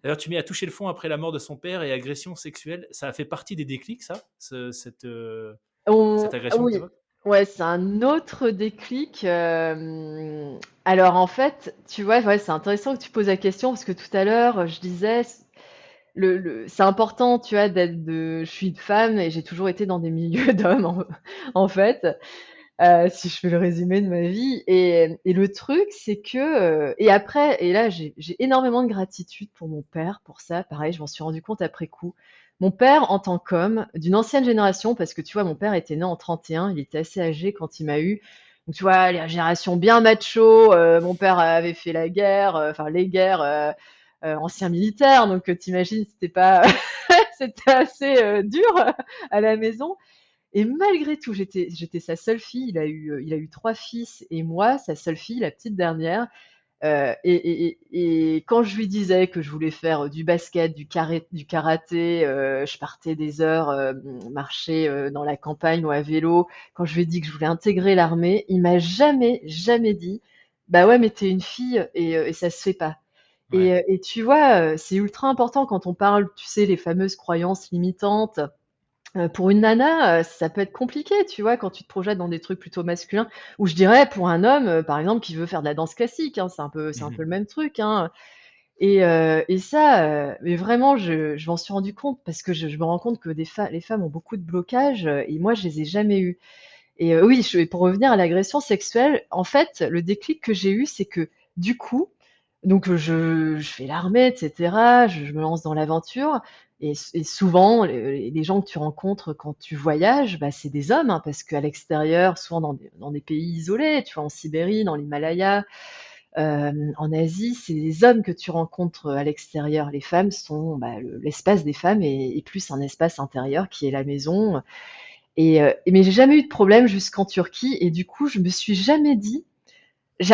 D'ailleurs, tu mets à toucher le fond après la mort de son père et agression sexuelle. Ça a fait partie des déclics, ça, cette agression que tu Oui, évoques? ouais, c'est un autre déclic. Alors en fait, tu vois, ouais, c'est intéressant que tu poses la question parce que tout à l'heure, je disais, c'est important, tu vois, je suis une femme et j'ai toujours été dans des milieux d'hommes, en fait, si je fais le résumé de ma vie. Et le truc, c'est que, et après, et là, j'ai énormément de gratitude pour mon père, pour ça. Pareil, je m'en suis rendu compte après coup. Mon père, en tant qu'homme, d'une ancienne génération, parce que tu vois, mon père était né en 31, il était assez âgé quand il m'a eu. Donc tu vois, les générations bien macho, mon père avait fait la guerre, enfin les guerres, ancien militaire, donc t'imagines, c'était pas, c'était assez dur à la maison. Et malgré tout, j'étais sa seule fille. Il a eu trois fils et moi, sa seule fille, la petite dernière. Et quand je lui disais que je voulais faire du basket, du karaté, je partais des heures marcher dans la campagne ou à vélo. Quand je lui ai dit que je voulais intégrer l'armée, il m'a jamais, jamais dit, bah ouais, mais t'es une fille et ça se fait pas. Ouais. Et tu vois, c'est ultra important quand on parle, tu sais, les fameuses croyances limitantes. Pour une nana, ça peut être compliqué, tu vois? Quand tu te projettes dans des trucs plutôt masculins ou je dirais pour un homme, par exemple, qui veut faire de la danse classique, hein, c'est un peu Mhm. le même truc, hein, et ça, mais vraiment je m'en suis rendu compte parce que je me rends compte que les femmes ont beaucoup de blocages, et moi je les ai jamais eus. Et oui, et pour revenir à l'agression sexuelle, en fait, le déclic que j'ai eu, c'est que du coup, donc je fais l'armée, et cetera, je me lance dans l'aventure et souvent les gens que tu rencontres quand tu voyages, bah, c'est des hommes, hein, parce qu'à l'extérieur, souvent dans des pays isolés, tu vois? En Sibérie, dans l'Himalaya, en Asie, c'est les hommes que tu rencontres à l'extérieur. Les femmes sont, bah, l'espace des femmes est plus un espace intérieur qui est la maison, mais j'ai jamais eu de problème jusqu'en Turquie et du coup, je me suis jamais dit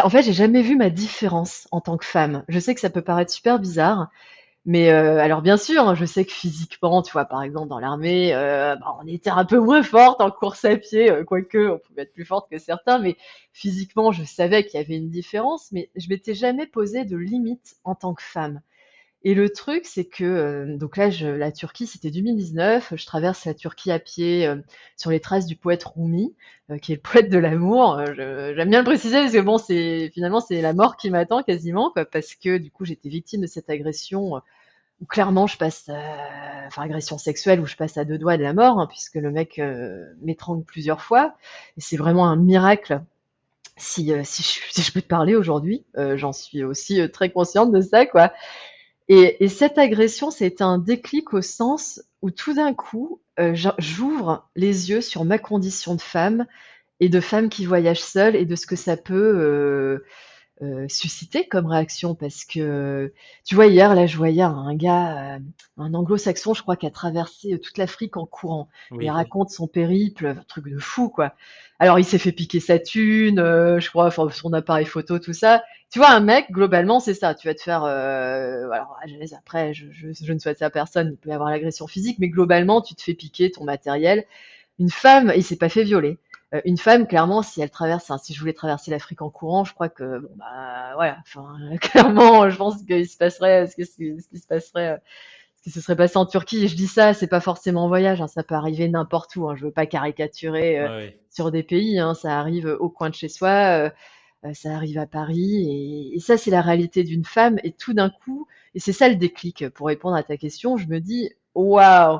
en fait, j'ai jamais vu ma différence en tant que femme. Je sais que ça peut paraître super bizarre, mais alors bien sûr, hein, je sais que physiquement, tu vois, par exemple dans l'armée, bah, on était un peu moins fortes en course à pied, quoique on pouvait être plus fortes que certains, mais physiquement, je savais qu'il y avait une différence, mais je m'étais jamais posé de limite en tant que femme. Et le truc, c'est que donc là, la Turquie, c'était 2019. Je traverse la Turquie à pied sur les traces du poète Rumi, qui est le poète de l'amour. J'aime bien le préciser parce que bon, finalement c'est la mort qui m'attend quasiment, quoi, parce que du coup j'étais victime de cette agression où clairement je passe, enfin agression sexuelle où je passe à deux doigts de la mort, hein, puisque le mec m'étrangle plusieurs fois. Et c'est vraiment un miracle. Si je peux te parler aujourd'hui, j'en suis aussi très consciente de ça, quoi. Et cette agression, ça a été un déclic au sens où tout d'un coup, j'ouvre les yeux sur ma condition de femme et de femme qui voyage seule et de ce que ça peut susciter comme réaction. Parce que, tu vois, hier, là, je voyais un gars, un anglo-saxon, je crois, qui a traversé toute l'Afrique en courant. Il Oui. raconte son périple, un truc de fou, quoi. Alors, il s'est fait piquer sa thune, je crois, enfin, son appareil photo, tout ça. Tu vois, un mec, globalement, c'est ça. Tu vas te faire, alors, après, je ne souhaite ça à personne. Il peut y avoir l'agression physique, mais globalement, tu te fais piquer ton matériel. Une femme, il s'est pas fait violer. Une femme, clairement, si elle traverse, si je voulais traverser l'Afrique en courant, je crois que, bon, bah, voilà, enfin, clairement, je pense qu'il se passerait ce qui se passerait, ce qui se serait passé en Turquie. Et je dis ça, c'est pas forcément en voyage, hein, ça peut arriver n'importe où, hein. Je veux pas caricaturer Ouais, ouais. sur des pays, hein, ça arrive au coin de chez soi, ça arrive à Paris, et ça, c'est la réalité d'une femme. Et tout d'un coup, et c'est ça le déclic pour répondre à ta question, je me dis, waouh,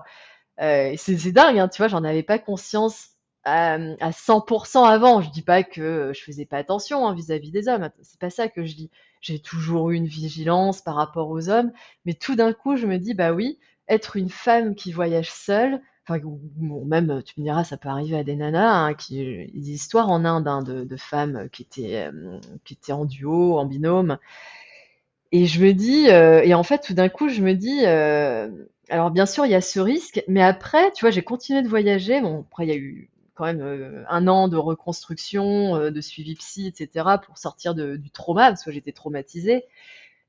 c'est dingue, hein, tu vois, j'en avais pas conscience à 100% avant. Je dis pas que je faisais pas attention, hein, vis-à-vis des hommes. C'est pas ça que je dis. J'ai toujours eu une vigilance par rapport aux hommes, mais tout d'un coup, je me dis, bah oui, être une femme qui voyage seule, enfin, ou même, tu me diras, ça peut arriver à des nanas, hein, des histoires en Inde, hein, de femmes qui étaient en duo, en binôme, Et je me dis, et en fait, tout d'un coup, je me dis, alors bien sûr, il y a ce risque, mais après, tu vois, j'ai continué de voyager. Bon, après, il y a eu quand même 1 an de reconstruction, de suivi psy, etc., pour sortir du trauma, parce que j'étais traumatisée.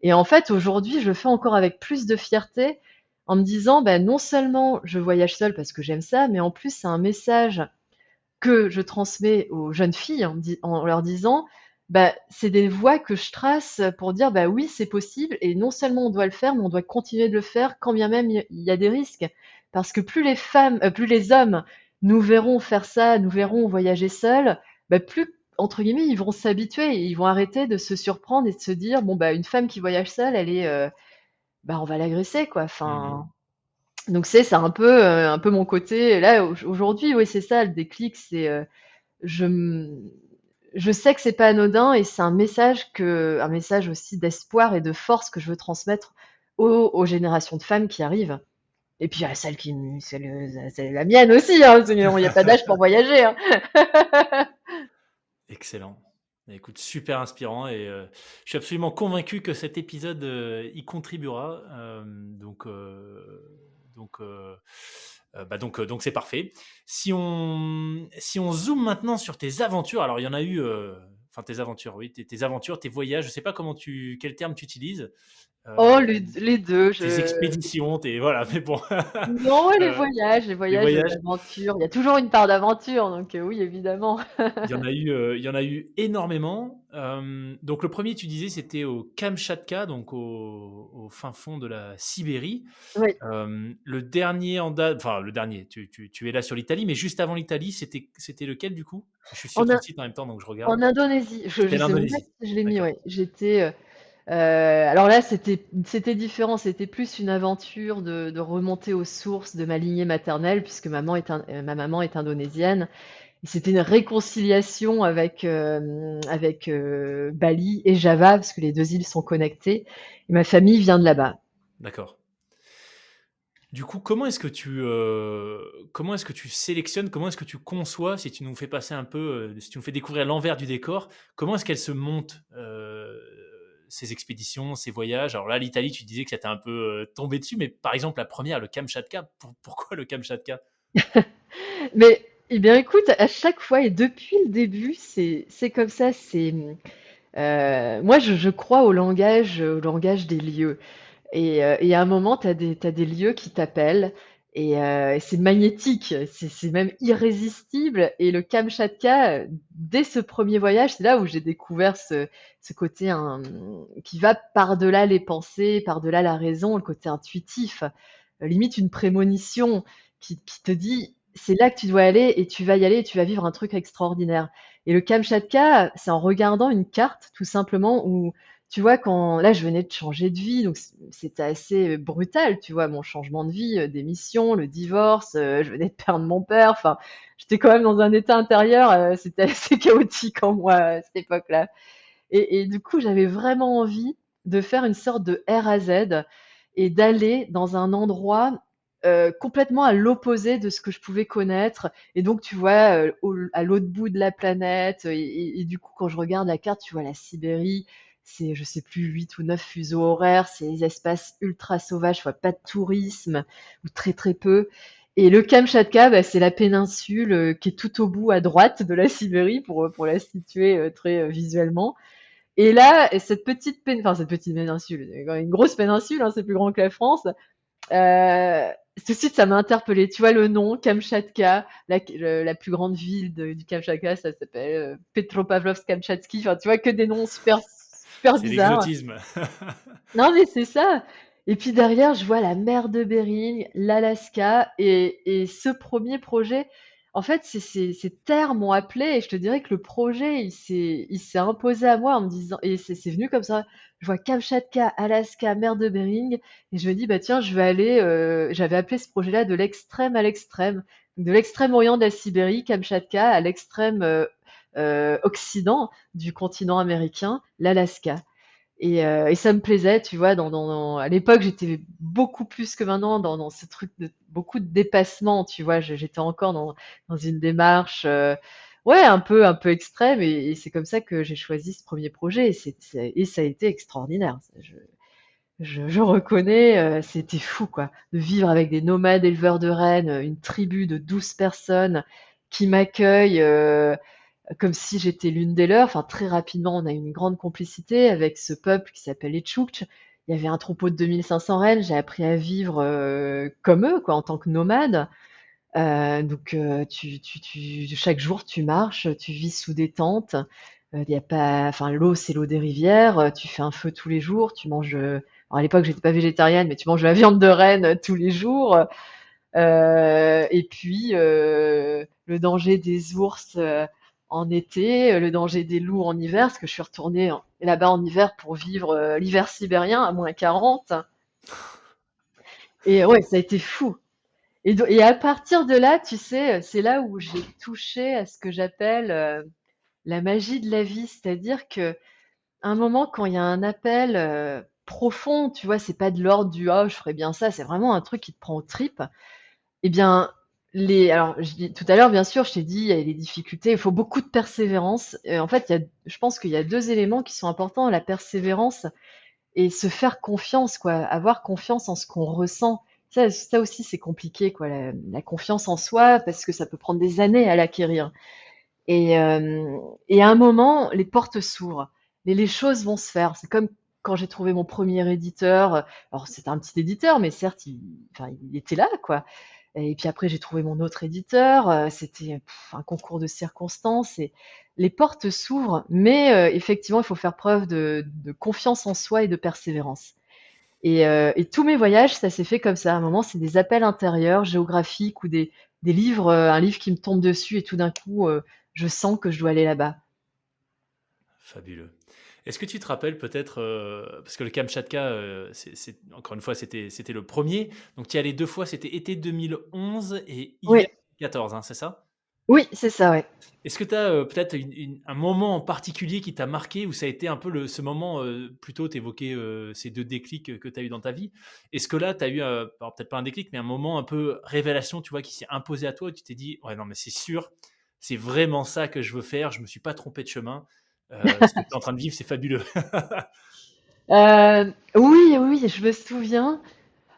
Et en fait, aujourd'hui, je le fais encore avec plus de fierté en me disant, ben, non seulement je voyage seule parce que j'aime ça, mais en plus, c'est un message que je transmets aux jeunes filles en leur disant, bah, c'est des voies que je trace pour dire, bah oui, c'est possible, et non seulement on doit le faire, mais on doit continuer de le faire quand bien même il y a des risques. Parce que plus les hommes nous verront faire ça, nous verront voyager seuls, bah, plus, entre guillemets, ils vont s'habituer, et ils vont arrêter de se surprendre et de se dire, bon, bah, une femme qui voyage seule, bah, on va l'agresser, quoi. Mhm. Enfin, donc c'est un peu mon côté. Là, aujourd'hui, oui, c'est ça, le déclic, c'est, je, je sais que c'est pas anodin, et c'est un message aussi d'espoir et de force que je veux transmettre aux générations de femmes qui arrivent. Et puis à c'est la mienne aussi, hein, il n'y a pas d'âge pour voyager, hein. Excellent. Écoute, super inspirant et je suis absolument convaincu que cet épisode y contribuera. Donc c'est parfait. Si on zoome maintenant sur tes aventures, alors il y en a eu, enfin tes aventures, oui, tes aventures, tes voyages, je sais pas quel terme tu utilises, Oh, euh, les deux, tes expéditions, voilà, mais bon, non, ouais, Euh, les les voyages, voyages. l'aventure. Il y a toujours une part d'aventure, donc oui, évidemment. Il y en a eu énormément. Donc le premier, tu disais, c'était au Kamchatka, donc au fin fond de la Sibérie. Oui. Le dernier en date, enfin le dernier, tu es là sur l'Italie, mais juste avant l'Italie, c'était lequel du coup? Je suis sur En, ton In- site en même temps, donc je regarde. En Indonésie, je C'était sais même pas l'Indonésie. si je l'ai mis, D'accord. ouais. Alors là, c'était différent. C'était plus une aventure de remonter aux sources de ma lignée maternelle, puisque ma maman est indonésienne. Et c'était une réconciliation avec Bali et Java, parce que les deux îles sont connectées. Et ma famille vient de là-bas. D'accord. Du coup, comment est-ce que tu sélectionnes, comment est-ce que tu conçois, si tu nous fais passer un peu, si tu nous fais découvrir l'envers du décor, comment est-ce qu'elles se montent, ces expéditions, ces voyages? Alors là, l'Italie, tu disais que ça t'a un peu tombé dessus, mais par exemple, la première, le Kamchatka, pourquoi le Kamchatka? Mais, eh bien, écoute, à chaque fois et depuis le début, c'est comme ça. Moi, je crois au langage des lieux. Et à un moment, t'as des lieux qui t'appellent, et c'est magnétique, c'est même irrésistible. Et le Kamchatka, dès ce premier voyage, c'est là où j'ai découvert ce côté qui va par-delà les pensées, par-delà la raison, le côté intuitif, limite une prémonition qui te dit, c'est là que tu dois aller, et tu vas y aller, et tu vas vivre un truc extraordinaire. Et le Kamchatka, c'est en regardant une carte, tout simplement, où tu vois, quand là, je venais de changer de vie, donc c'était assez brutal, tu vois, mon changement de vie, démission, le divorce, je venais de perdre mon père, enfin, j'étais quand même dans un état intérieur, c'était assez chaotique en moi à cette époque-là. Et du coup, j'avais vraiment envie de faire une sorte de R à Z et d'aller dans un endroit complètement à l'opposé de ce que je pouvais connaître. Et donc, tu vois, à l'autre bout de la planète, et du coup, quand je regarde la carte, tu vois la Sibérie, c'est, je sais plus, 8 ou 9 fuseaux horaires, c'est des espaces ultra sauvages, je vois pas de tourisme, ou très très peu. Et le Kamchatka, bah, c'est la péninsule qui est tout au bout à droite de la Sibérie, pour la situer très visuellement. Et là, cette petite péninsule, c'est quand même une grosse péninsule, hein, c'est plus grand que la France. Tout de suite, ça m'a interpellée. Tu vois le nom, Kamchatka, la plus grande ville du Kamchatka, ça s'appelle Petropavlovsk-Kamchatski. Enfin, tu vois que des noms super, super C'est bizarres. l'exotisme. Non, mais c'est ça. Et puis derrière, je vois la mer de Bering, l'Alaska, et ce premier projet, en fait, ces terres m'ont appelé, et je te dirais que le projet, il s'est imposé à moi en me disant, et c'est venu comme ça. Je vois Kamchatka, Alaska, mer de Bering, et je me dis, bah tiens, je vais aller, j'avais appelé ce projet-là de l'extrême à l'extrême. Donc, de l'extrême orient de la Sibérie, Kamchatka, à l'extrême occident du continent américain, l'Alaska. Et ça me plaisait, tu vois, à l'époque, j'étais beaucoup plus que maintenant dans ce truc de beaucoup de dépassement, tu vois. J'étais encore dans une démarche, ouais, un peu extrême, et c'est comme ça que j'ai choisi ce premier projet, et ça a été extraordinaire. je reconnais, c'était fou, quoi, de vivre avec des nomades éleveurs de rennes, une tribu de 12 personnes qui m'accueillent, comme si j'étais l'une des leurs. Enfin, très rapidement, on a eu une grande complicité avec ce peuple qui s'appelle les Tchouktches. Il y avait un troupeau de 2 500 rennes. J'ai appris à vivre comme eux, quoi, en tant que nomade. Donc, chaque jour, tu marches, tu vis sous des tentes. Il y a pas, enfin, l'eau, c'est l'eau des rivières. Tu fais un feu tous les jours. Tu manges. Alors, à l'époque, j'étais pas végétarienne, mais tu manges de la viande de renne tous les jours. Et puis, le danger des ours en été, le danger des loups en hiver, parce que je suis retournée là-bas en hiver pour vivre l'hiver sibérien à -40. Et ouais, ça a été fou. Et à partir de là, tu sais, c'est là où j'ai touché à ce que j'appelle la magie de la vie. C'est-à-dire que à un moment, quand il y a un appel profond, tu vois, c'est pas de l'ordre du «Ah, je ferais bien ça», c'est vraiment un truc qui te prend aux tripes. Eh bien, alors, tout à l'heure, bien sûr, je t'ai dit, il y a les difficultés, il faut beaucoup de persévérance. Et en fait, je pense qu'il y a deux éléments qui sont importants, la persévérance et se faire confiance, quoi, avoir confiance en ce qu'on ressent. Ça aussi, c'est compliqué, quoi, la confiance en soi, parce que ça peut prendre des années à l'acquérir. Et à un moment, les portes s'ouvrent, les choses vont se faire. C'est comme quand j'ai trouvé mon premier éditeur. Alors, c'était un petit éditeur, mais certes, enfin, il était là, quoi. Et puis après, j'ai trouvé mon autre éditeur. C'était un concours de circonstances et les portes s'ouvrent, mais effectivement, il faut faire preuve de confiance en soi et de persévérance. Et tous mes voyages, ça s'est fait comme ça. À un moment, c'est des appels intérieurs, géographiques ou des livres, un livre qui me tombe dessus et tout d'un coup, je sens que je dois aller là-bas. Fabuleux. Est-ce que tu te rappelles peut-être, parce que le Kamchatka, encore une fois, c'était le premier. Donc tu y allé 2 fois, c'était été 2011 et hiver Oui, 2014, hein, c'est ça? oui, c'est ça, ouais. Est-ce que tu as, peut-être un moment en particulier qui t'a marqué, où ça a été un peu ce moment, plutôt tu évoquais, ces 2 déclics que tu as eu dans ta vie. Est-ce que là, tu as eu, alors peut-être pas un déclic, mais un moment un peu révélation, tu vois, qui s'est imposé à toi, où tu t'es dit: «Ouais, non, mais c'est sûr, c'est vraiment ça que je veux faire, je me suis pas trompé de chemin, ce que tu es en train de vivre, c'est fabuleux». Oui, oui, je me souviens.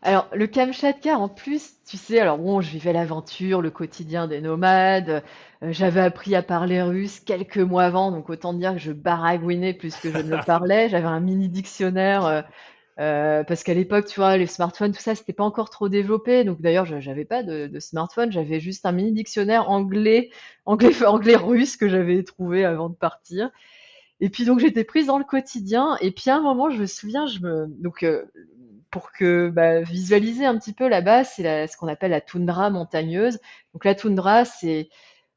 Alors, le Kamchatka, en plus, tu sais, alors bon, je vivais l'aventure, le quotidien des nomades. J'avais appris à parler russe quelques mois avant, donc autant dire que je baragouinais plus que je ne le parlais. J'avais un mini dictionnaire, parce qu'à l'époque, tu vois, les smartphones, tout ça, c'était pas encore trop développé. Donc d'ailleurs, j'avais pas de smartphone, j'avais juste un mini dictionnaire anglais-russe que j'avais trouvé avant de partir. Et puis donc j'étais prise dans le quotidien. Et puis à un moment, je me souviens, pour que visualiser un petit peu là-bas, c'est ce qu'on appelle la toundra montagneuse. Donc la toundra, c'est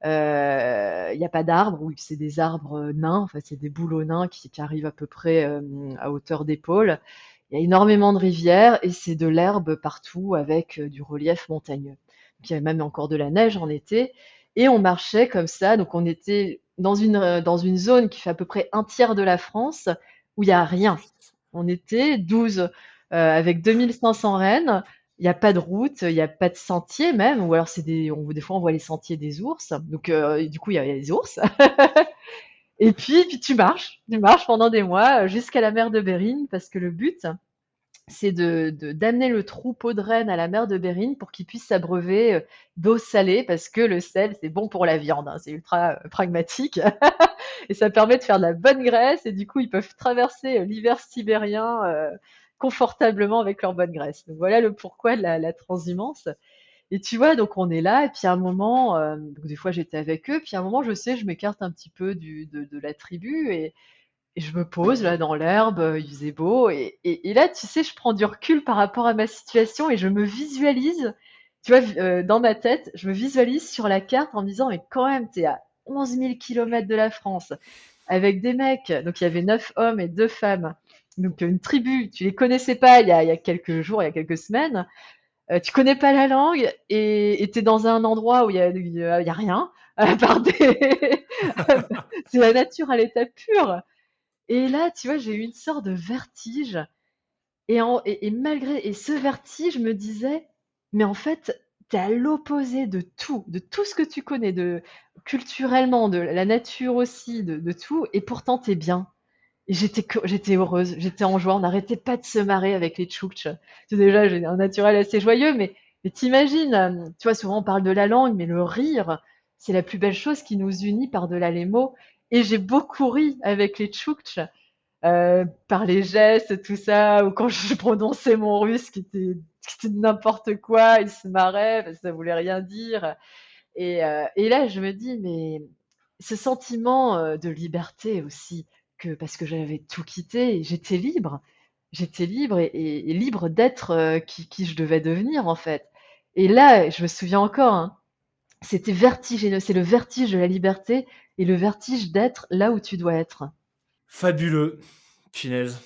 il n'y a pas d'arbres, ou c'est des arbres nains, enfin c'est des bouleaux nains qui arrivent à peu près à hauteur d'épaule. Il y a énormément de rivières et c'est de l'herbe partout avec du relief montagneux. Donc, il y avait même encore de la neige en été et on marchait comme ça. Donc on était dans une zone qui fait à peu près un tiers de la France où il n'y a rien. On était 12 avec 2500 rennes. Il n'y a pas de route, il n'y a pas de sentier même, ou alors des fois on voit les sentiers des ours. Donc du coup il y a les ours. Et puis tu marches pendant des mois jusqu'à la mer de Bering, parce que le but c'est d'amener le troupeau de rennes à la mer de Bering pour qu'ils puissent s'abreuver d'eau salée, parce que le sel c'est bon pour la viande, hein, c'est ultra pragmatique. Et ça permet de faire de la bonne graisse, et du coup ils peuvent traverser l'hiver sibérien confortablement avec leur bonne graisse. Donc voilà le pourquoi de la transhumance. Et tu vois, donc on est là, et puis à un moment, donc des fois j'étais avec eux, puis à un moment, je sais, je m'écarte un petit peu de la tribu, et je me pose là dans l'herbe, il faisait beau, et là, tu sais, je prends du recul par rapport à ma situation et je me visualise, tu vois, dans ma tête, je me visualise sur la carte en me disant, mais quand même, t'es à 11 000 kilomètres de la France, avec des mecs, donc il y avait 9 hommes et 2 femmes, donc une tribu, tu les connaissais pas il y a quelques jours, il y a quelques semaines, tu connais pas la langue, et t'es dans un endroit où il y a rien, à part c'est la nature à l'état pur. Et là, tu vois, j'ai eu une sorte de vertige. Et ce vertige, je me disais, mais en fait, t'es à l'opposé de tout ce que tu connais, culturellement, de la nature aussi, de tout, et pourtant t'es bien. Et j'étais heureuse, j'étais en joie, on n'arrêtait pas de se marrer avec les Tchouktches. Déjà, j'ai un naturel assez joyeux, mais t'imagines, tu vois, souvent on parle de la langue, mais le rire, c'est la plus belle chose qui nous unit par-delà les mots. Et j'ai beaucoup ri avec les Tchouktches, par les gestes, tout ça, ou quand je prononçais mon russe qui était n'importe quoi, ils se marraient parce que ça voulait rien dire. Et là, je me dis, mais ce sentiment de liberté aussi, que parce que j'avais tout quitté, j'étais libre et libre d'être qui je devais devenir en fait. Et là, je me souviens encore, hein, c'était vertigineux, c'est le vertige de la liberté et le vertige d'être là où tu dois être. Fabuleux, punaise.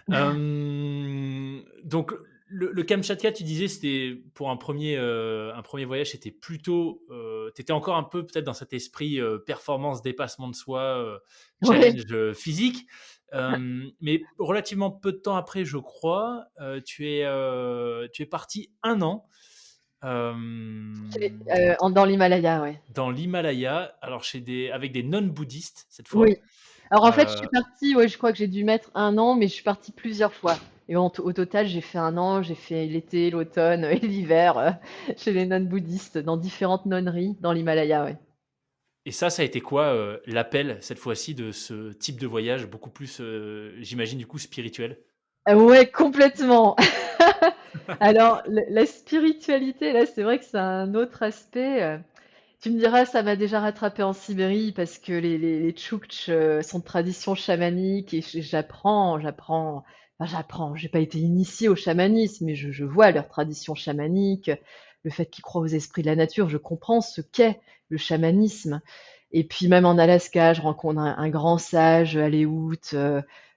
Donc le Kamchatka, tu disais, c'était pour un premier voyage, c'était plutôt, t'étais encore un peu peut-être dans cet esprit performance, dépassement de soi, Ouais, challenge physique. Mais relativement peu de temps après, je crois, tu es parti un an euh, dans l'Himalaya, ouais. dans l'Himalaya, alors avec des nonnes bouddhistes cette fois. Oui. Alors en fait, je Euh, suis partie, ouais, je crois que j'ai dû mettre un an, mais je suis partie plusieurs fois. Et au total, j'ai fait un an, j'ai fait l'été, l'automne et l'hiver chez les nonnes bouddhistes, dans différentes nonneries dans l'Himalaya, ouais. Et ça a été quoi l'appel cette fois-ci de ce type de voyage, beaucoup plus, j'imagine, du coup, spirituel? Ouais, complètement. Alors, la spiritualité, là, c'est vrai que c'est un autre aspect. Tu me diras, ça m'a déjà rattrapé en Sibérie parce que les Tchouktches sont de tradition chamanique et j'apprends. J'ai pas été initiée au chamanisme, mais je vois leur tradition chamanique, le fait qu'ils croient aux esprits de la nature. Je comprends ce qu'est le chamanisme. Et puis même en Alaska, je rencontre un grand sage, Aléout,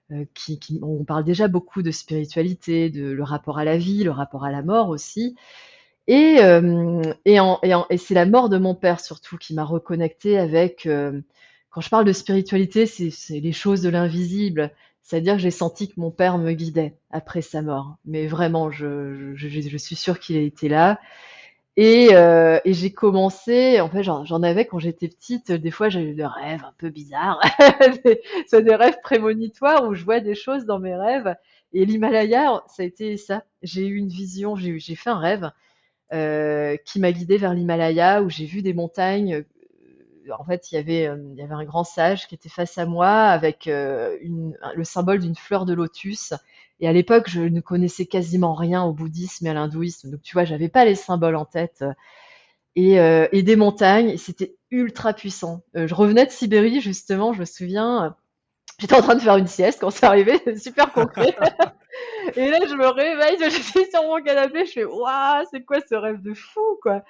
on parle déjà beaucoup de spiritualité, de le rapport à la vie, le rapport à la mort aussi. Et c'est la mort de mon père surtout qui m'a reconnectée avec. Quand je parle de spiritualité, c'est les choses de l'invisible. C'est-à-dire que j'ai senti que mon père me guidait après sa mort. Mais vraiment, je suis sûre qu'il a été là. Et j'ai commencé, en fait, j'en avais quand j'étais petite. Des fois, j'avais des rêves un peu bizarres, soit des rêves prémonitoires où je vois des choses dans mes rêves. Et l'Himalaya, ça a été ça. J'ai eu une vision, j'ai fait un rêve qui m'a guidée vers l'Himalaya, où j'ai vu des montagnes. En fait, il y avait un grand sage qui était face à moi avec le symbole d'une fleur de lotus. Et à l'époque, je ne connaissais quasiment rien au bouddhisme et à l'hindouisme. Donc, tu vois, j'avais pas les symboles en tête. Et des montagnes, et c'était ultra puissant. Je revenais de Sibérie, justement, je me souviens, j'étais en train de faire une sieste quand c'est arrivé, c'est super concret. Et là, je me réveille, je suis sur mon canapé, je fais waouh, c'est quoi ce rêve de fou, quoi.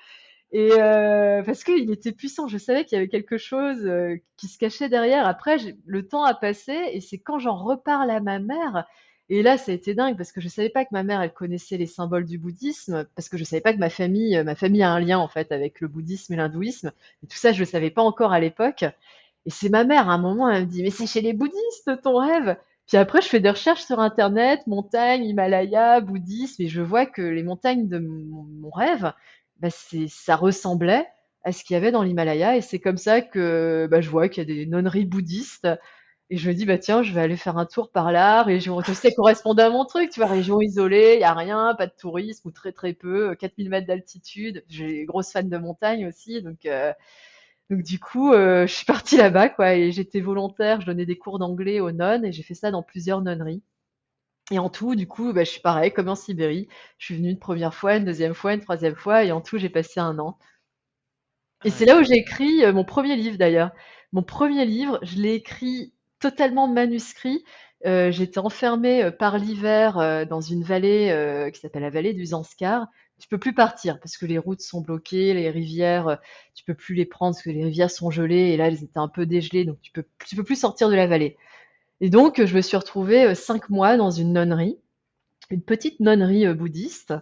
Parce qu'il était puissant, je savais qu'il y avait quelque chose qui se cachait derrière. Après, le temps a passé et c'est quand j'en reparle à ma mère. Et là, ça a été dingue parce que je savais pas que ma mère, elle connaissait les symboles du bouddhisme, parce que je savais pas que ma famille a un lien en fait avec le bouddhisme et l'hindouisme. Et tout ça, je le savais pas encore à l'époque. Et c'est ma mère, à un moment, elle me dit, mais c'est chez les bouddhistes ton rêve. Puis après, je fais des recherches sur Internet, montagne, Himalaya, bouddhisme, et je vois que les montagnes de mon rêve, bah, ça ressemblait à ce qu'il y avait dans l'Himalaya. Et c'est comme ça que bah, je vois qu'il y a des nonneries bouddhistes. Et je me dis, bah tiens, je vais aller faire un tour par là. Région, tu sais, correspondait à mon truc, tu vois, région isolée, il n'y a rien, pas de tourisme ou très très peu, 4000 mètres d'altitude. J'ai grosse fan de montagne aussi, donc du coup, je suis partie là-bas, quoi, et j'étais volontaire. Je donnais des cours d'anglais aux nonnes et j'ai fait ça dans plusieurs nonneries. Et en tout, du coup, bah, je suis pareil, comme en Sibérie. Je suis venue une première fois, une deuxième fois, une troisième fois, et en tout, j'ai passé un an. Et c'est là où j'ai écrit mon premier livre d'ailleurs. Mon premier livre, je l'ai écrit totalement manuscrit. J'étais enfermée par l'hiver dans une vallée qui s'appelle la vallée du Zanskar. Tu peux plus partir parce que les routes sont bloquées, les rivières, tu peux plus les prendre parce que les rivières sont gelées et là elles étaient un peu dégelées, donc tu peux plus sortir de la vallée. Et donc je me suis retrouvée 5 mois dans une nonnerie, une petite nonnerie bouddhiste.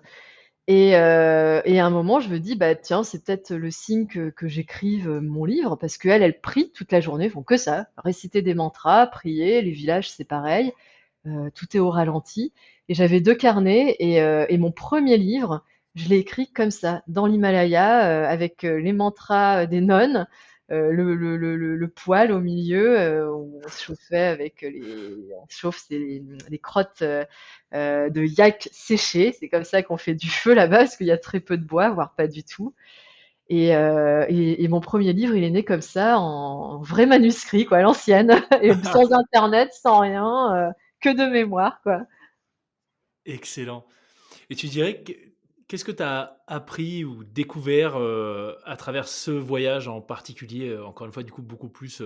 Et à un moment, je me dis, bah tiens, c'est peut-être le signe que j'écrive mon livre, parce qu'elle, elle prie toute la journée, font que ça, réciter des mantras, prier, les villages, c'est pareil, tout est au ralenti. Et j'avais 2 carnets, et mon premier livre, je l'ai écrit comme ça, dans l'Himalaya, avec les mantras des nonnes, le poêle au milieu où on se chauffait avec on chauffe les crottes de yak séchées. C'est comme ça qu'on fait du feu là-bas parce qu'il y a très peu de bois, voire pas du tout. Et mon premier livre, il est né comme ça, en vrai manuscrit, quoi, à l'ancienne, et sans internet, sans rien, que de mémoire, quoi. Excellent. Et tu dirais qu'est-ce que tu as appris ou découvert à travers ce voyage en particulier, encore une fois, du coup, beaucoup plus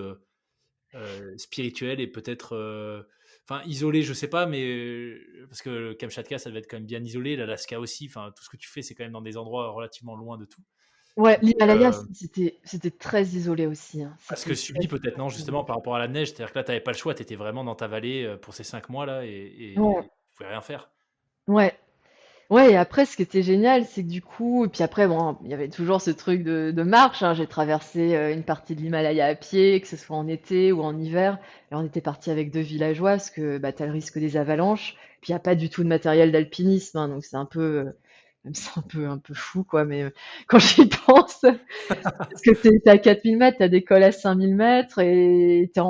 spirituel et peut-être, enfin, isolé, je sais pas, mais parce que le Kamchatka, ça devait être quand même bien isolé, l'Alaska aussi, enfin, tout ce que tu fais, c'est quand même dans des endroits relativement loin de tout. Ouais, Et, l'Himalaya, c'était très isolé aussi, hein. parce que C'était très, subi peut-être, non, très justement, isolé. par rapport à la neige, c'est-à-dire que là, tu avais pas le choix, tu étais vraiment dans ta vallée pour ces 5 mois-là Ouais, et tu pouvais rien faire. ouais. Ouais, et après, ce qui était génial, c'est que du coup, et puis après, bon, il y avait toujours ce truc de marche, hein. J'ai traversé une partie de l'Himalaya à pied, que ce soit en été ou en hiver. Et on était parti avec deux villageois, parce que bah, tu as le risque des avalanches. Puis il n'y a pas du tout de matériel d'alpinisme, hein, donc c'est un peu, même c'est un peu fou, quoi. Mais quand j'y pense, parce que t'es à 4000 mètres, t'as des cols à 5000 mètres, et t'es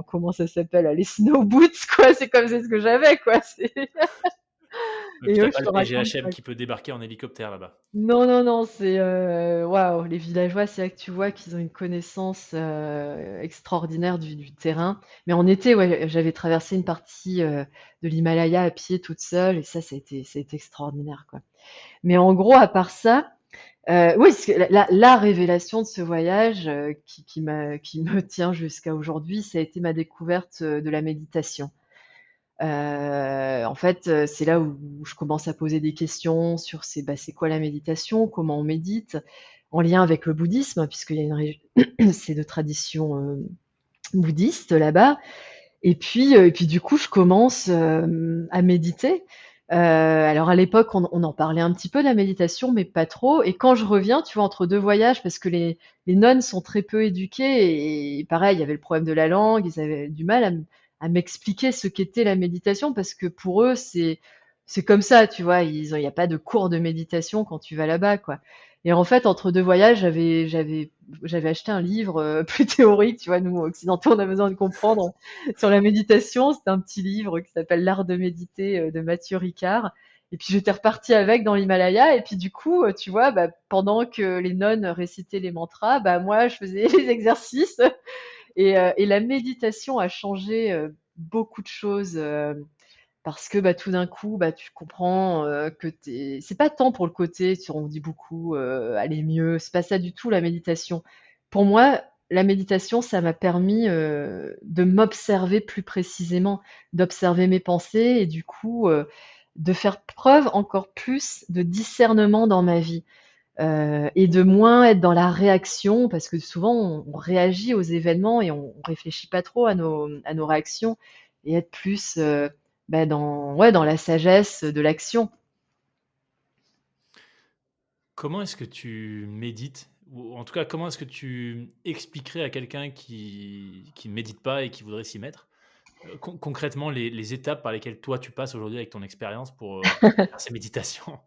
comment ça s'appelle, les snow boots, quoi. C'est ce que j'avais, quoi. Et puis, Et tu eux, pas je le te raconte PGHM pas. qui peut débarquer en hélicoptère là-bas. Non, non, non, c'est waouh, les villageois, c'est là que tu vois qu'ils ont une connaissance extraordinaire du terrain. Mais en été, ouais, j'avais traversé une partie de l'Himalaya à pied toute seule, et ça a été extraordinaire, quoi. Mais en gros, à part ça, oui, parce que la révélation de ce voyage qui me tient jusqu'à aujourd'hui, ça a été ma découverte de la méditation. En fait, c'est là où je commence à poser des questions sur c'est quoi la méditation? Comment on médite? En lien avec le bouddhisme, puisqu'il y a une régi c'est de tradition, bouddhiste là-bas. Et puis du coup, je commence, à méditer. Alors à l'époque, on en parlait un petit peu de la méditation, mais pas trop. Et quand je reviens, tu vois, entre 2 voyages, parce que les nonnes sont très peu éduquées, et pareil, il y avait le problème de la langue, ils avaient du mal à m'expliquer ce qu'était la méditation, parce que pour eux, c'est comme ça, tu vois? Il y a pas de cours de méditation quand tu vas là-bas, quoi. Et en fait, entre 2 voyages, j'avais acheté un livre, plus théorique, tu vois? Nous, occidentaux, on a besoin de comprendre sur la méditation. C'était un petit livre qui s'appelle L'art de méditer de Mathieu Ricard. Et puis j'étais repartie avec dans l'Himalaya. Et puis du coup, tu vois, bah, pendant que les nonnes récitaient les mantras, bah, moi, je faisais les exercices. Et la méditation a changé beaucoup de choses. Parce que bah, tout d'un coup, bah, tu comprends que c'est pas tant pour le côté, on dit beaucoup, aller mieux, c'est pas ça du tout la méditation. Pour moi, la méditation, ça m'a permis de m'observer plus précisément, d'observer mes pensées, et du coup, de faire preuve encore plus de discernement dans ma vie, et de moins être dans la réaction, parce que souvent on réagit aux événements et on réfléchit pas trop à nos réactions, et être plus bah, ouais, dans la sagesse de l'action. Comment est-ce que tu médites? Ou en tout cas, comment est-ce que tu expliquerais à quelqu'un qui ne médite pas et qui voudrait s'y mettre, concrètement les étapes par lesquelles toi tu passes aujourd'hui avec ton expérience pour faire ces méditations?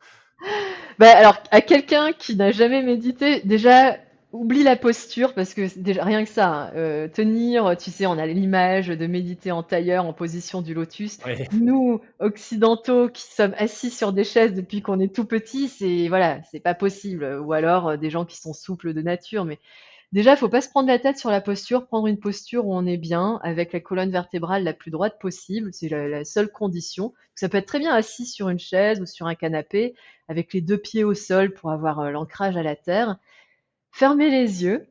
Bah, alors, à quelqu'un qui n'a jamais médité, déjà, oublie la posture, parce que déjà rien que ça, hein, tenir, tu sais, on a l'image de méditer en tailleur, en position du lotus. Ouais. Nous, occidentaux, qui sommes assis sur des chaises depuis qu'on est tout petit, c'est voilà, c'est pas possible. Ou alors des gens qui sont souples de nature. Mais déjà, faut pas se prendre la tête sur la posture, prendre une posture où on est bien, avec la colonne vertébrale la plus droite possible. C'est la seule condition. Ça peut être très bien assis sur une chaise ou sur un canapé, avec les deux pieds au sol pour avoir l'ancrage à la terre. Fermer les yeux,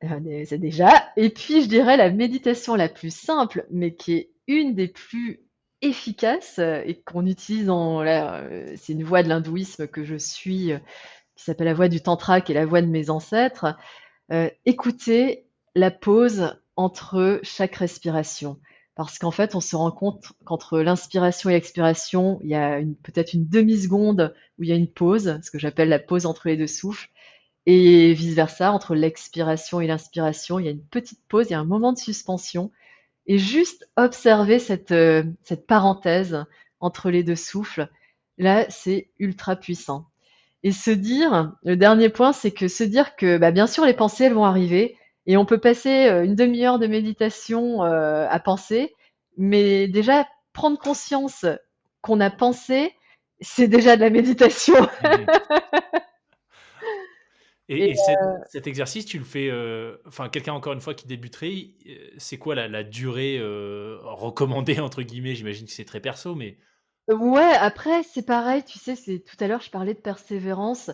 c'est déjà. Et puis, je dirais la méditation la plus simple, mais qui est une des plus efficaces et qu'on utilise c'est une voie de l'hindouisme que je suis, qui s'appelle la voie du tantra, qui est la voie de mes ancêtres. Écouter la pause entre chaque respiration. Parce qu'en fait, on se rend compte qu'entre l'inspiration et l'expiration, il y a peut-être une demi-seconde où il y a une pause, ce que j'appelle la pause entre les deux souffles. Et vice-versa, entre l'expiration et l'inspiration, il y a une petite pause, il y a un moment de suspension. Et juste observer cette parenthèse entre les deux souffles, là, c'est ultra puissant. Et se dire, le dernier point, c'est que se dire que, bah, bien sûr, les pensées, elles vont arriver et on peut passer une demi-heure de méditation à penser, mais déjà, prendre conscience qu'on a pensé, c'est déjà de la méditation. Mhm. Et Et cet exercice, tu le fais, enfin, quelqu'un encore une fois qui débuterait, c'est quoi la durée recommandée entre guillemets? J'imagine que c'est très perso, mais ouais, après, c'est pareil, tu sais, c'est tout à l'heure, je parlais de persévérance.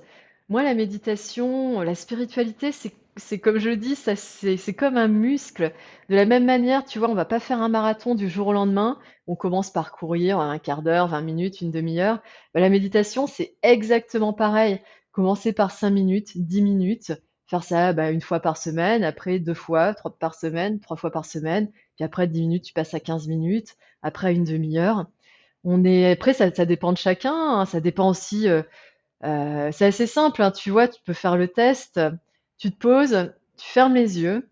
Moi, la méditation, la spiritualité, c'est comme je dis, ça, c'est comme un muscle. De la même manière, tu vois, on va pas faire un marathon du jour au lendemain. On commence par courir un quart d'heure, 20 minutes, une demi-heure. Bah, la méditation, c'est exactement pareil. Commencer par 5 minutes, 10 minutes, faire ça, bah, une fois par semaine, après deux fois, trois par semaine, trois fois par semaine, puis après 10 minutes, tu passes à 15 minutes, après une demi-heure. On est après ça dépend de chacun, hein, ça dépend aussi, c'est assez simple, hein, tu vois? Tu peux faire le test, tu te poses, tu fermes les yeux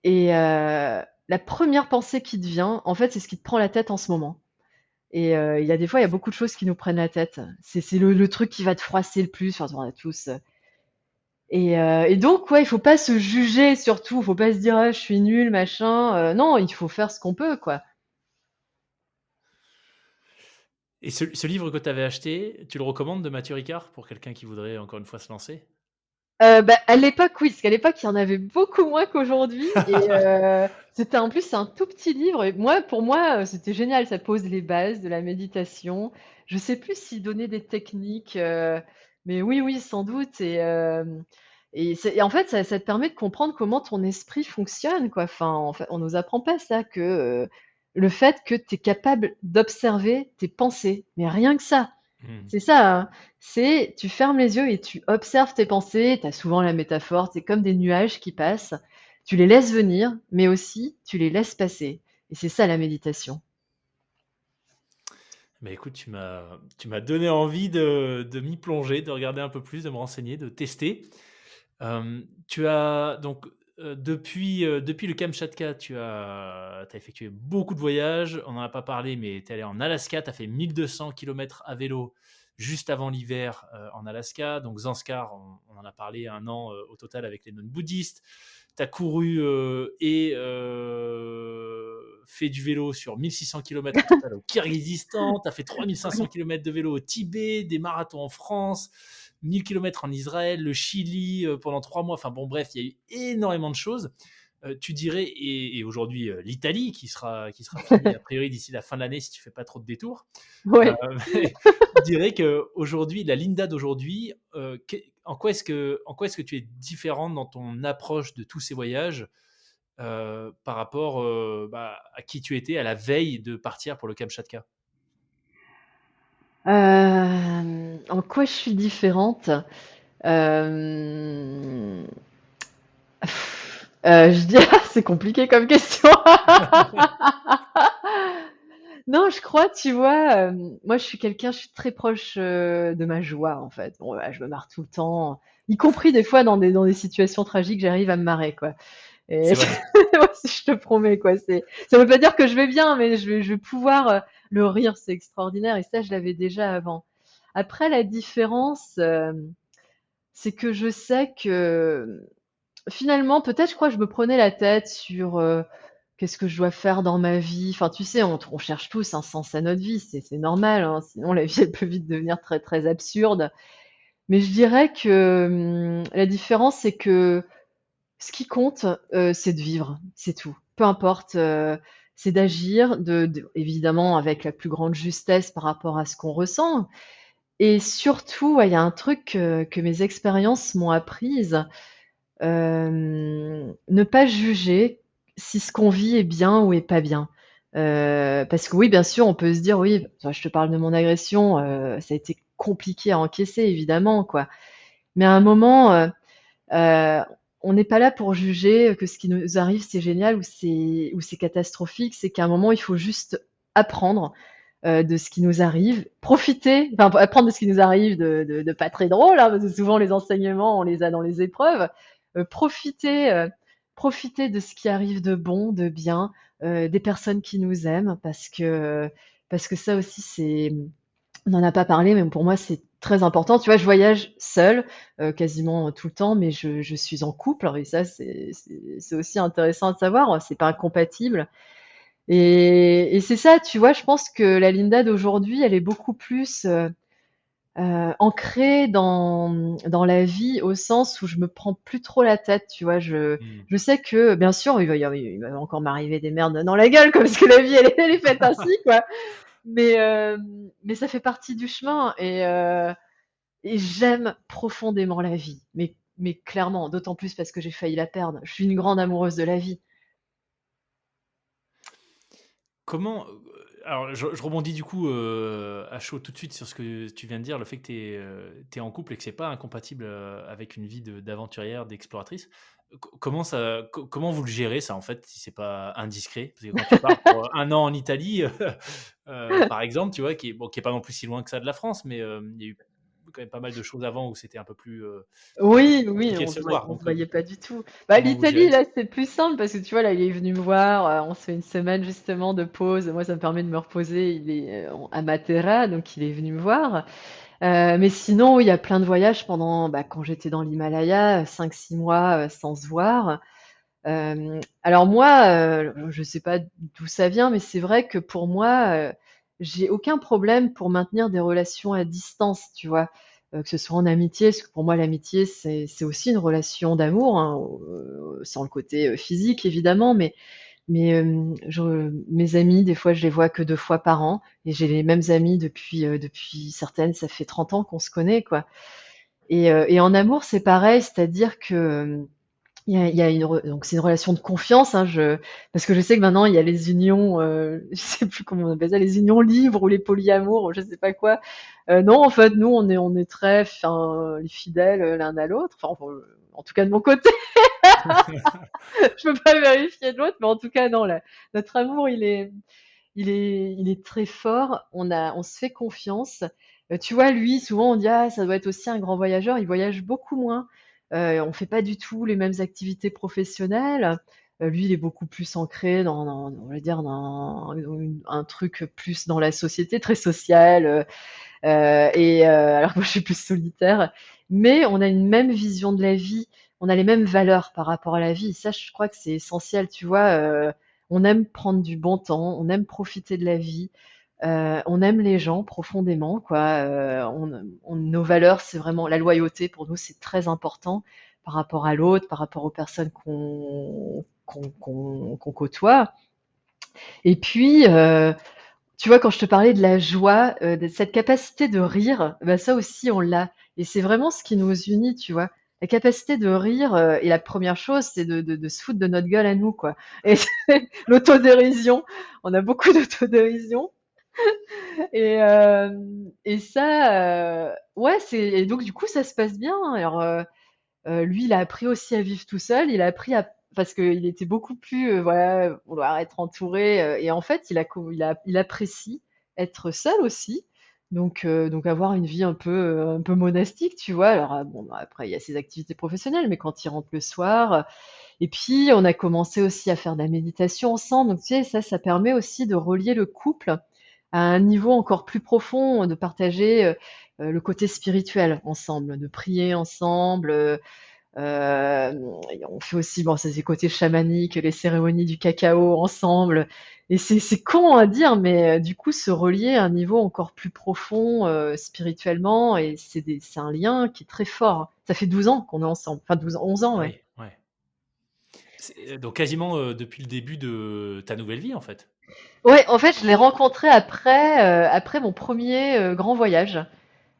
et la première pensée qui te vient, en fait, c'est ce qui te prend la tête en ce moment et il y a des fois, il y a beaucoup de choses qui nous prennent la tête. C'est le truc qui va te froisser le plus, enfin, on a tous, et donc ouais, il faut pas se juger surtout, il faut pas se dire: «Ah, je suis nul, machin», non, il faut faire ce qu'on peut, quoi. et ce livre que tu avais acheté, tu le recommandes de Mathieu Ricard pour quelqu'un qui voudrait encore une fois se lancer? Bah, à l'époque, oui, parce qu'à l'époque, il y en avait beaucoup moins qu'aujourd'hui et c'était en plus, c'est un tout petit livre et moi, pour moi, c'était génial. Ça pose les bases de la méditation. Je sais plus s'il donnait des techniques, mais oui, oui, sans doute et en fait, ça te permet de comprendre comment ton esprit fonctionne, quoi. Enfin, en fait, on nous apprend pas ça, que, le fait que tu es capable d'observer tes pensées, mais rien que ça. Mmh. C'est ça, hein. C'est tu fermes les yeux et tu observes tes pensées. Tu as souvent la métaphore, c'est comme des nuages qui passent. Tu les laisses venir, mais aussi tu les laisses passer. Et c'est ça la méditation. Bah, écoute, tu m'as donné envie de m'y plonger, de regarder un peu plus, de me renseigner, de tester. Tu as donc, depuis le Kamchatka, tu as effectué beaucoup de voyages. On n'en a pas parlé, mais tu es allé en Alaska, tu as fait 1 200 kilomètres à vélo juste avant l'hiver, en Alaska. Donc Zanskar, on en a parlé 1 an, au total avec les nonnes bouddhistes. Tu as couru, et fait du vélo sur 1 600 kilomètres au total au Kirghizistan. Tu as fait 3 500 kilomètres de vélo au Tibet, des marathons en France, 1 000 kilomètres en Israël, le Chili, pendant 3 mois. Enfin bon, bref, il y a eu énormément de choses. Tu dirais, et aujourd'hui, l'Italie qui sera finie a priori d'ici la fin de l'année si tu fais pas trop de détours. Ouais. Mais tu dirais qu'aujourd'hui, la Linda d'aujourd'hui, en quoi est-ce que tu es différente dans ton approche de tous ces voyages, par rapport, bah, à qui tu étais à la veille de partir pour le Kamchatka? En quoi je suis différente? Hem, je dirais c'est compliqué comme question. Non, je crois, tu vois, moi je suis très proche, de ma joie, en fait. Bon, bah, je me marre tout le temps, y compris des fois dans des situations tragiques, j'arrive à me marrer, quoi et C'est vrai. ouais, je te promets, quoi, c'est ça veut pas dire que je vais bien, mais je vais pouvoir, le rire, c'est extraordinaire et ça, je l'avais déjà avant. Après la différence, c'est que je sais que, finalement, peut-être, je crois, je me prenais la tête sur, qu'est-ce que je dois faire dans ma vie? Enfin, tu sais, on cherche tous un sens à notre vie, c'est normal, hein, sinon la vie, elle peut vite devenir très, très absurde. Mais je dirais que, la différence, c'est que ce qui compte, c'est de vivre, c'est tout. Peu importe, c'est d'agir, évidemment avec la plus grande justesse par rapport à ce qu'on ressent et surtout, ouais, il y a un truc que mes expériences m'ont apprise, ne pas juger si ce qu'on vit est bien ou est pas bien. Parce que oui, bien sûr, on peut se dire: «Oui, enfin, je te parle de mon agression, ça a été compliqué à encaisser évidemment, quoi». Mais à un moment, heu, on n'est pas là pour juger que ce qui nous arrive, c'est génial ou c'est catastrophique. C'est qu'à un moment, il faut juste apprendre, de ce qui nous arrive, profiter, enfin apprendre de ce qui nous arrive de pas très drôle, hein, parce que souvent les enseignements, on les a dans les épreuves. Profiter de ce qui arrive de bon, de bien, des personnes qui nous aiment parce que ça aussi c'est on n'en a pas parlé, mais pour moi c'est très important. Tu vois, je voyage seule, quasiment tout le temps, mais je suis en couple et ça, c'est aussi intéressant à savoir. C'est pas incompatible et c'est ça, tu vois, je pense que la Linda d'aujourd'hui, elle est beaucoup plus, ancrée dans la vie au sens où je me prends plus trop la tête, tu vois? Hmm. Je sais que, bien sûr, il va encore m'arriver des merdes dans la gueule, quoi, parce que la vie, elle est faite ainsi, quoi. Mais ça fait partie du chemin et j'aime profondément la vie. Mais clairement, d'autant plus parce que j'ai failli la perdre. Je suis une grande amoureuse de la vie. Comment, alors je rebondis du coup à chaud tout de suite sur ce que tu viens de dire, le fait que tu es en couple et que c'est pas incompatible avec une vie d'aventurière, d'exploratrice. Comment comment vous le gérez ça en fait, si c'est pas indiscret? Parce que quand tu pars pour un an en Italie, par exemple, tu vois, qui est pas non plus si loin que ça de la France, mais il y a eu quand même pas mal de choses avant où c'était un peu Oui, plus oui, compliqué de se voir. on se Donc voyait pas du tout. Bah, comment vous l'Italie, gérez? là, c'est plus simple parce que tu vois, là, il est venu me voir. On se fait une semaine justement de pause. Moi, ça me permet de me reposer. Il est à Matera, donc il est venu me voir. Mais sinon, il y a plein de voyages pendant, bah, quand j'étais dans l'Himalaya, 5, 6 mois sans se voir. Alors moi, je sais pas d'où ça vient, mais c'est vrai que pour moi, j'ai aucun problème pour maintenir des relations à distance, tu vois? Que ce soit en amitié, parce que pour moi l'amitié c'est aussi une relation d'amour, hein, sans le côté, physique évidemment, mes amis, des fois, je les vois que 2 fois par an et j'ai les mêmes amis depuis certaines, ça fait 30 ans qu'on se connaît, quoi et en amour, c'est pareil, c'est-à-dire que, il y a une re donc c'est une relation de confiance, hein, parce que je sais que maintenant il y a les unions, je sais plus comment on appelle ça, les unions libres ou les polyamours ou je sais pas quoi. Non, en fait, nous on est très enfin, fidèles, l'un à l'autre, en tout cas de mon côté. Je peux pas vérifier de l'autre, mais en tout cas non, là, notre amour il est très fort. On se fait confiance. Tu vois, lui, souvent on dit: «Ah, ça doit être aussi un grand voyageur». Il voyage beaucoup moins. On fait pas du tout les mêmes activités professionnelles. Lui, il est beaucoup plus ancré on va dire dans un truc plus dans la société, très social, alors que moi je suis plus solitaire. Mais on a une même vision de la vie, on a les mêmes valeurs par rapport à la vie. Ça, je crois que c'est essentiel, tu vois. On aime prendre du bon temps, on aime profiter de la vie, on aime les gens profondément, quoi. Nos valeurs, c'est vraiment la loyauté. Pour nous, c'est très important par rapport à l'autre, par rapport aux personnes qu'on côtoie. Et puis, tu vois, quand je te parlais de la joie, de cette capacité de rire, bah, ça aussi on l'a et c'est vraiment ce qui nous unit, tu vois? La capacité de rire, et la première chose, c'est de se foutre de notre gueule à nous, quoi et l'autodérision. On a beaucoup d'autodérision et ça, ouais, c'est et donc du coup, ça se passe bien. Alors, lui, il a appris aussi à vivre tout seul. Il a appris à parce qu'il était beaucoup plus, voilà, vouloir être entouré, et en fait, il apprécie être seul aussi. Donc avoir une vie un peu monastique, tu vois? Alors, bon, bah, après, il y a ses activités professionnelles, mais quand il rentre le soir, et puis on a commencé aussi à faire de la méditation ensemble. Donc tu sais, ça permet aussi de relier le couple à un niveau encore plus profond, de partager, le côté spirituel ensemble, de prier ensemble, et on fait aussi, bon, ça c'est côté chamanique, les cérémonies du cacao ensemble. Et c'est con à dire, mais du coup, se relier à un niveau encore plus profond spirituellement, et c'est un lien qui est très fort. Ça fait 12 ans qu'on est ensemble, enfin 12 ans, 11 ans, Ah ouais. oui, ouais. Donc quasiment depuis le début de ta nouvelle vie en fait. Ouais, en fait, je l'ai rencontré après mon premier grand voyage.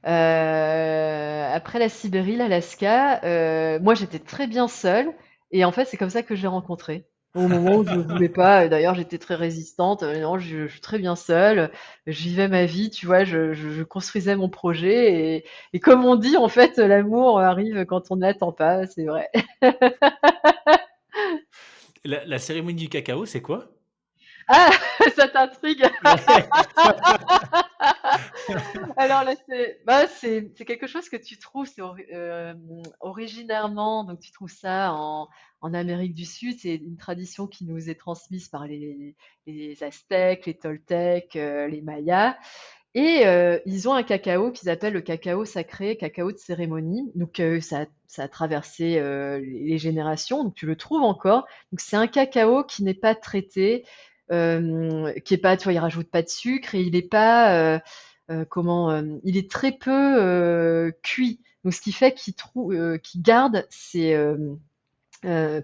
Après la Sibérie, l'Alaska, moi j'étais très bien seule et en fait, c'est comme ça que je l'ai rencontré. Au moment où je voulais pas, d'ailleurs j'étais très résistante, non, je suis très bien seule, je vivais ma vie, tu vois? Je construisais mon projet et comme on dit, en fait, l'amour arrive quand on ne l'attend pas, c'est vrai. La cérémonie du cacao, c'est quoi? Ah! Ça t'intrigue? Ouais. Alors là, c'est quelque chose que tu trouves, originairement, donc tu trouves ça en Amérique du Sud. C'est une tradition qui nous est transmise par les Aztèques, les Toltèques, les Mayas. Et ils ont un cacao qu'ils appellent le cacao sacré, cacao de cérémonie. Donc ça a traversé les générations, donc tu le trouves encore. Donc c'est un cacao qui n'est pas traité, qui est pas, tu vois, ils rajoutent pas de sucre et il est pas, il est très peu cuit. Donc ce qui fait qu'il garde ses,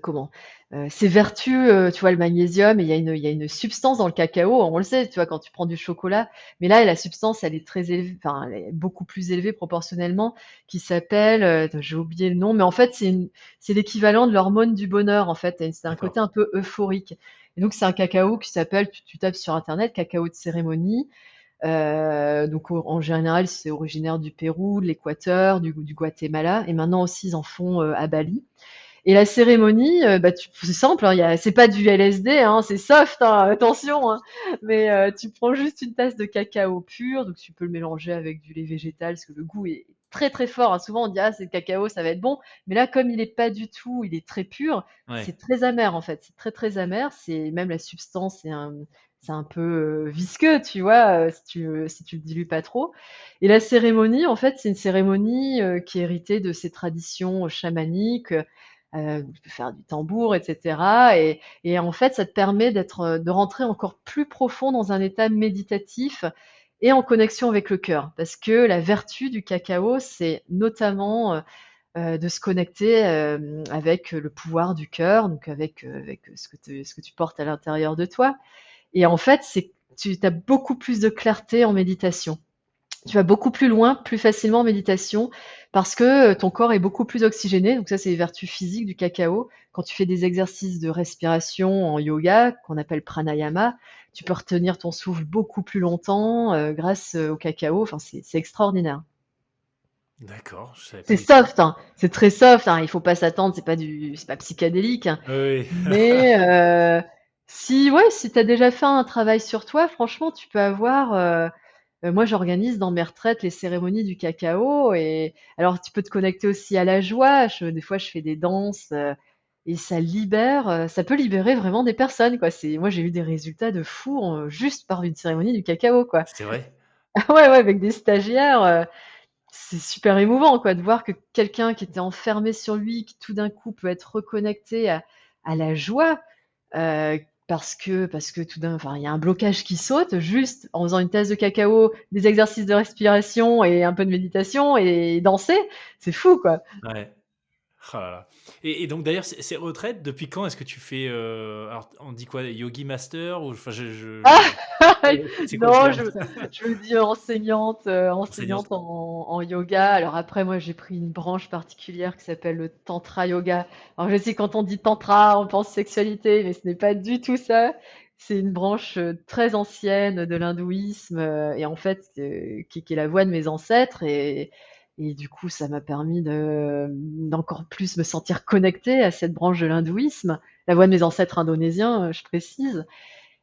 comment ses vertus, tu vois, le magnésium, et il y a une substance dans le cacao, on le sait, tu vois, quand tu prends du chocolat, mais là, la substance, elle est très élevée, enfin, elle est beaucoup plus élevée proportionnellement, qui s'appelle, attends, j'ai oublié le nom, mais en fait, c'est l'équivalent de l'hormone du bonheur, en fait, et c'est un D'accord. côté un peu euphorique. Et donc, c'est un cacao qui s'appelle, tu tapes sur Internet, cacao de cérémonie. Donc, en général, c'est originaire du Pérou, de l'Équateur, du Guatemala, et maintenant aussi, ils en font à Bali. Et la cérémonie, c'est simple, hein, c'est pas du LSD, hein, c'est soft, hein, attention, hein, mais tu prends juste une tasse de cacao pur, donc tu peux le mélanger avec du lait végétal, parce que le goût est très très fort, hein. Souvent on dit ah c'est le cacao, ça va être bon, mais là comme il est pas du tout, il est très pur, Ouais. c'est très amer en fait, c'est très très amer, c'est même la substance, c'est un peu visqueux, tu vois, si tu le dilues pas trop. Et la cérémonie, en fait, c'est une cérémonie qui est héritée de ces traditions chamaniques. Tu peux faire du tambour, etc. Et en fait, ça te permet de rentrer encore plus profond dans un état méditatif et en connexion avec le cœur. Parce que la vertu du cacao, c'est notamment de se connecter avec le pouvoir du cœur, donc avec ce que tu portes à l'intérieur de toi. Et en fait, tu as beaucoup plus de clarté en méditation. Tu vas beaucoup plus loin, plus facilement en méditation, parce que ton corps est beaucoup plus oxygéné. Donc ça, c'est les vertus physiques du cacao. Quand tu fais des exercices de respiration en yoga, qu'on appelle pranayama, tu peux retenir ton souffle beaucoup plus longtemps grâce au cacao. Enfin, c'est extraordinaire. D'accord, je savais pas C'est du tout. soft, hein. C'est très soft, hein. Il faut pas s'attendre, c'est pas psychédélique, hein. Oui. Mais si tu as déjà fait un travail sur toi, franchement, tu peux avoir. Moi, j'organise dans mes retraites les cérémonies du cacao, et alors tu peux te connecter aussi à la joie. Des fois, je fais des danses et ça libère, ça peut libérer vraiment des personnes, quoi. Moi, j'ai eu des résultats de fou juste par une cérémonie du cacao, quoi. C'est vrai? Ah ouais, ouais, avec des stagiaires, c'est super émouvant, quoi, de voir que quelqu'un qui était enfermé sur lui, qui tout d'un coup peut être reconnecté à la joie, parce que enfin, il y a un blocage qui saute juste en faisant une tasse de cacao, des exercices de respiration et un peu de méditation et danser. C'est fou, quoi. Ouais. Ah là là. Et donc d'ailleurs, ces retraites, depuis quand est-ce que tu fais, alors on dit quoi? Yogi master ou enfin Ah! c'est quoi le Non, terme? je me dis enseignante, enseignante Enseignante? en yoga. Alors après, moi, j'ai pris une branche particulière qui s'appelle le tantra yoga. Alors je sais, quand on dit tantra, on pense sexualité, mais ce n'est pas du tout ça. C'est une branche très ancienne de l'hindouisme, et en fait, qui est la voie de mes ancêtres, et du coup, ça m'a permis d'encore plus me sentir connectée à cette branche de l'hindouisme, la voie de mes ancêtres indonésiens, je précise.